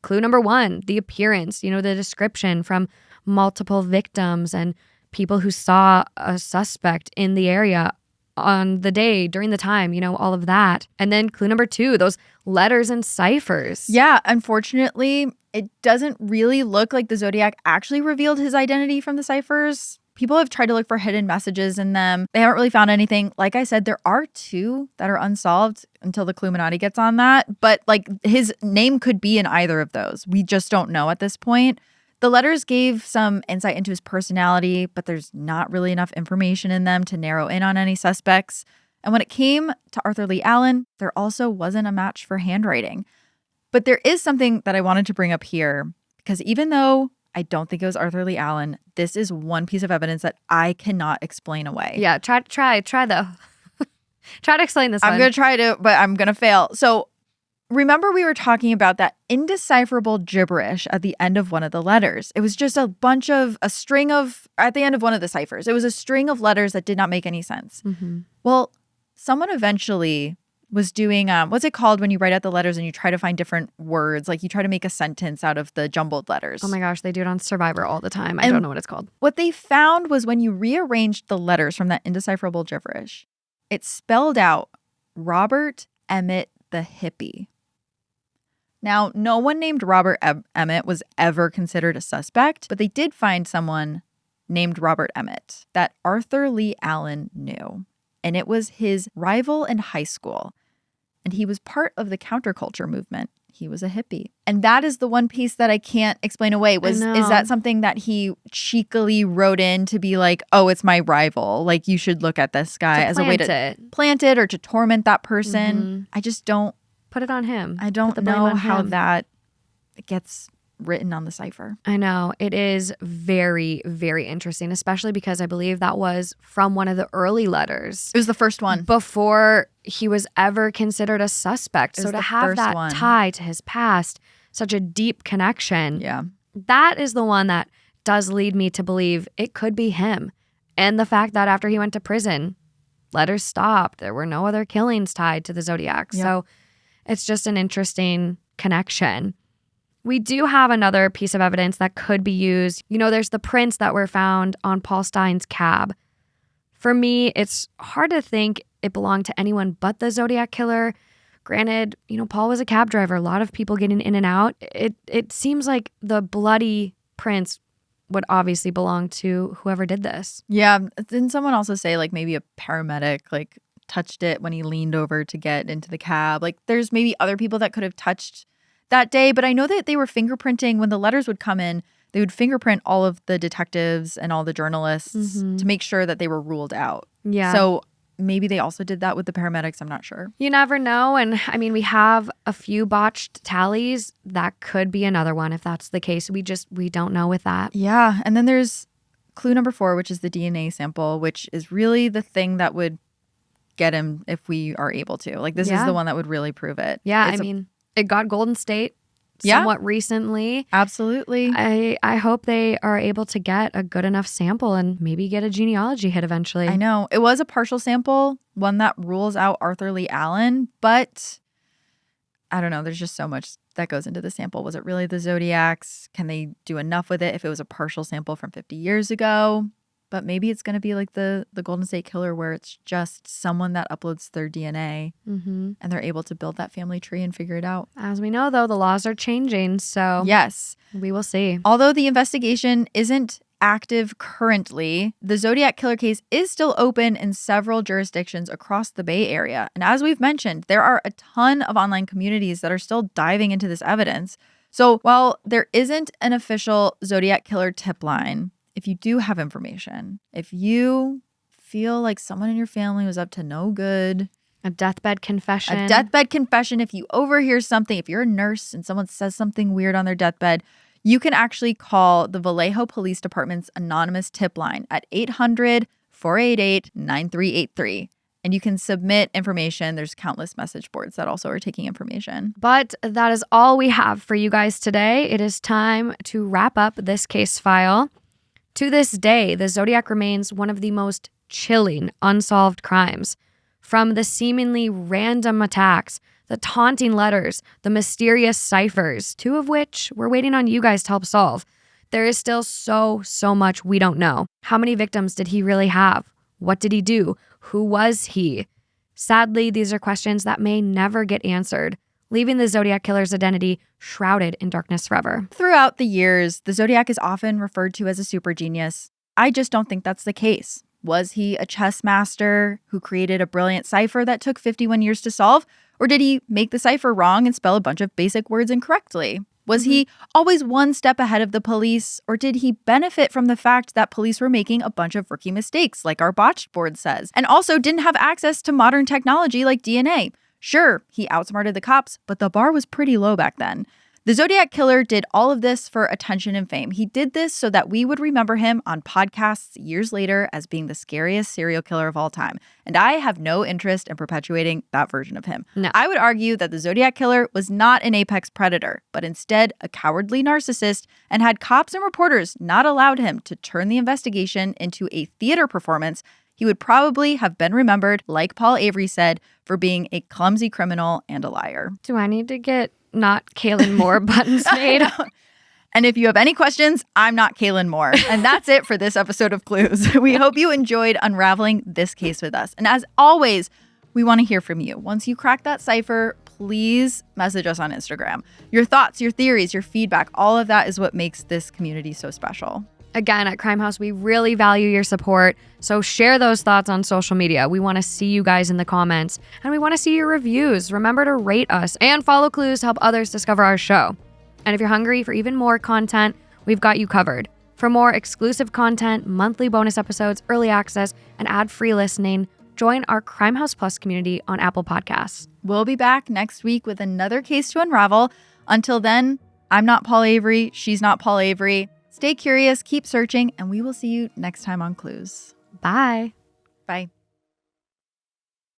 Clue number 1, the appearance, you know, the description from multiple victims and people who saw a suspect in the area on the day, during the time, you know, all of that. And then clue number 2, those letters and ciphers. Yeah, unfortunately, it doesn't really look like the Zodiac actually revealed his identity from the ciphers. People have tried to look for hidden messages in them. They haven't really found anything. Like I said, there are 2 that are unsolved until the Cluminati gets on that. But like his name could be in either of those. We just don't know at this point. The letters gave some insight into his personality, but there's not really enough information in them to narrow in on any suspects. And when it came to Arthur Leigh Allen, there also wasn't a match for handwriting. But there is something that I wanted to bring up here, because even though I don't think it was Arthur Leigh Allen, this is one piece of evidence that I cannot explain away. Yeah, try though. Try to explain this one. I'm going to try to, but I'm going to fail. So remember we were talking about that indecipherable gibberish at the end of one of the letters. It was just at the end of one of the ciphers. It was a string of letters that did not make any sense. Mm-hmm. Well, someone eventually was doing, what's it called when you write out the letters and you try to find different words? Like you try to make a sentence out of the jumbled letters. Oh my gosh, they do it on Survivor all the time. I don't know what it's called. What they found was when you rearranged the letters from that indecipherable gibberish, it spelled out Robert Emmett the hippie. Now, no one named Robert Emmett was ever considered a suspect, but they did find someone named Robert Emmett that Arthur Leigh Allen knew. And it was his rival in high school. And he was part of the counterculture movement. He was a hippie. And that is the one piece that I can't explain away. Is that something that he cheekily wrote in to be like, oh, it's my rival. Like, you should look at this guy as a way to plant it or to torment that person. Mm-hmm. I just don't. Put it on him. I don't know how that gets written on the cipher. I know. It is very, very interesting, especially because I believe that was from one of the early letters. It was the first one. Before he was ever considered a suspect. So to have that tie to his past, such a deep connection. Yeah. That is the one that does lead me to believe it could be him. And the fact that after he went to prison, letters stopped. There were no other killings tied to the Zodiac. Yep. So it's just an interesting connection. We do have another piece of evidence that could be used. You know, there's the prints that were found on Paul Stine's cab. For me, it's hard to think it belonged to anyone but the Zodiac Killer. Granted, you know, Paul was a cab driver. A lot of people getting in and out. It seems like the bloody prints would obviously belong to whoever did this. Yeah. Didn't someone also say like maybe a paramedic like touched it when he leaned over to get into the cab? Like there's maybe other people that could have touched that day, but I know that they were fingerprinting when the letters would come in. They would fingerprint all of the detectives and all the journalists to make sure that they were ruled out. Yeah. So maybe they also did that with the paramedics. I'm not sure. You never know. And I mean, we have a few botched tallies. That could be another one if that's the case. We don't know with that. Yeah. And then there's clue number 4, which is the DNA sample, which is really the thing that would get him if we are able to. Like this is the one that would really prove it. Yeah. It got Golden State somewhat recently. Absolutely. I hope they are able to get a good enough sample and maybe get a genealogy hit eventually. I know. It was a partial sample, one that rules out Arthur Leigh Allen, but I don't know. There's just so much that goes into the sample. Was it really the Zodiacs? Can they do enough with it if it was a partial sample from 50 years ago? But maybe it's going to be like the Golden State Killer where it's just someone that uploads their DNA and they're able to build that family tree and figure it out. As we know, though, the laws are changing. So yes, we will see. Although the investigation isn't active currently, the Zodiac Killer case is still open in several jurisdictions across the Bay Area. And as we've mentioned, there are a ton of online communities that are still diving into this evidence. So while there isn't an official Zodiac Killer tip line, if you do have information, if you feel like someone in your family was up to no good, a deathbed confession, if you overhear something, if you're a nurse and someone says something weird on their deathbed, you can actually call the Vallejo Police Department's anonymous tip line at 800-488-9383. And you can submit information. There's countless message boards that also are taking information. But that is all we have for you guys today. It is time to wrap up this case file. To this day, the Zodiac remains one of the most chilling unsolved crimes. From the seemingly random attacks, the taunting letters, the mysterious ciphers, 2 of which we're waiting on you guys to help solve. There is still so much we don't know. How many victims did he really have? What did he do? Who was he? Sadly, these are questions that may never get answered, leaving the Zodiac Killer's identity shrouded in darkness forever. Throughout the years, the Zodiac is often referred to as a super genius. I just don't think that's the case. Was he a chess master who created a brilliant cipher that took 51 years to solve? Or did he make the cipher wrong and spell a bunch of basic words incorrectly? Was he always one step ahead of the police? Or did he benefit from the fact that police were making a bunch of rookie mistakes, like our botched board says, and also didn't have access to modern technology like DNA? Sure, he outsmarted the cops, but the bar was pretty low back then. The Zodiac Killer did all of this for attention and fame. He did this so that we would remember him on podcasts years later as being the scariest serial killer of all time. And I have no interest in perpetuating that version of him. No. I would argue that the Zodiac Killer was not an apex predator, but instead a cowardly narcissist, and had cops and reporters not allowed him to turn the investigation into a theater performance, he would probably have been remembered, like Paul Avery said, for being a clumsy criminal and a liar. Do I need to get not Kaelyn Moore buttons made? And if you have any questions, I'm not Kaelyn Moore. And that's it for this episode of Clues. We hope you enjoyed unraveling this case with us. And as always, we want to hear from you. Once you crack that cipher, please message us on Instagram. Your thoughts, your theories, your feedback, all of that is what makes this community so special. Again, at Crime House, we really value your support. So share those thoughts on social media. We want to see you guys in the comments, and we want to see your reviews. Remember to rate us and follow Clues to help others discover our show. And if you're hungry for even more content, we've got you covered. For more exclusive content, monthly bonus episodes, early access, and ad-free listening, join our Crime House Plus community on Apple Podcasts. We'll be back next week with another case to unravel. Until then, I'm not Paul Avery. She's not Paul Avery. Stay curious, keep searching, and we will see you next time on Clues. Bye. Bye.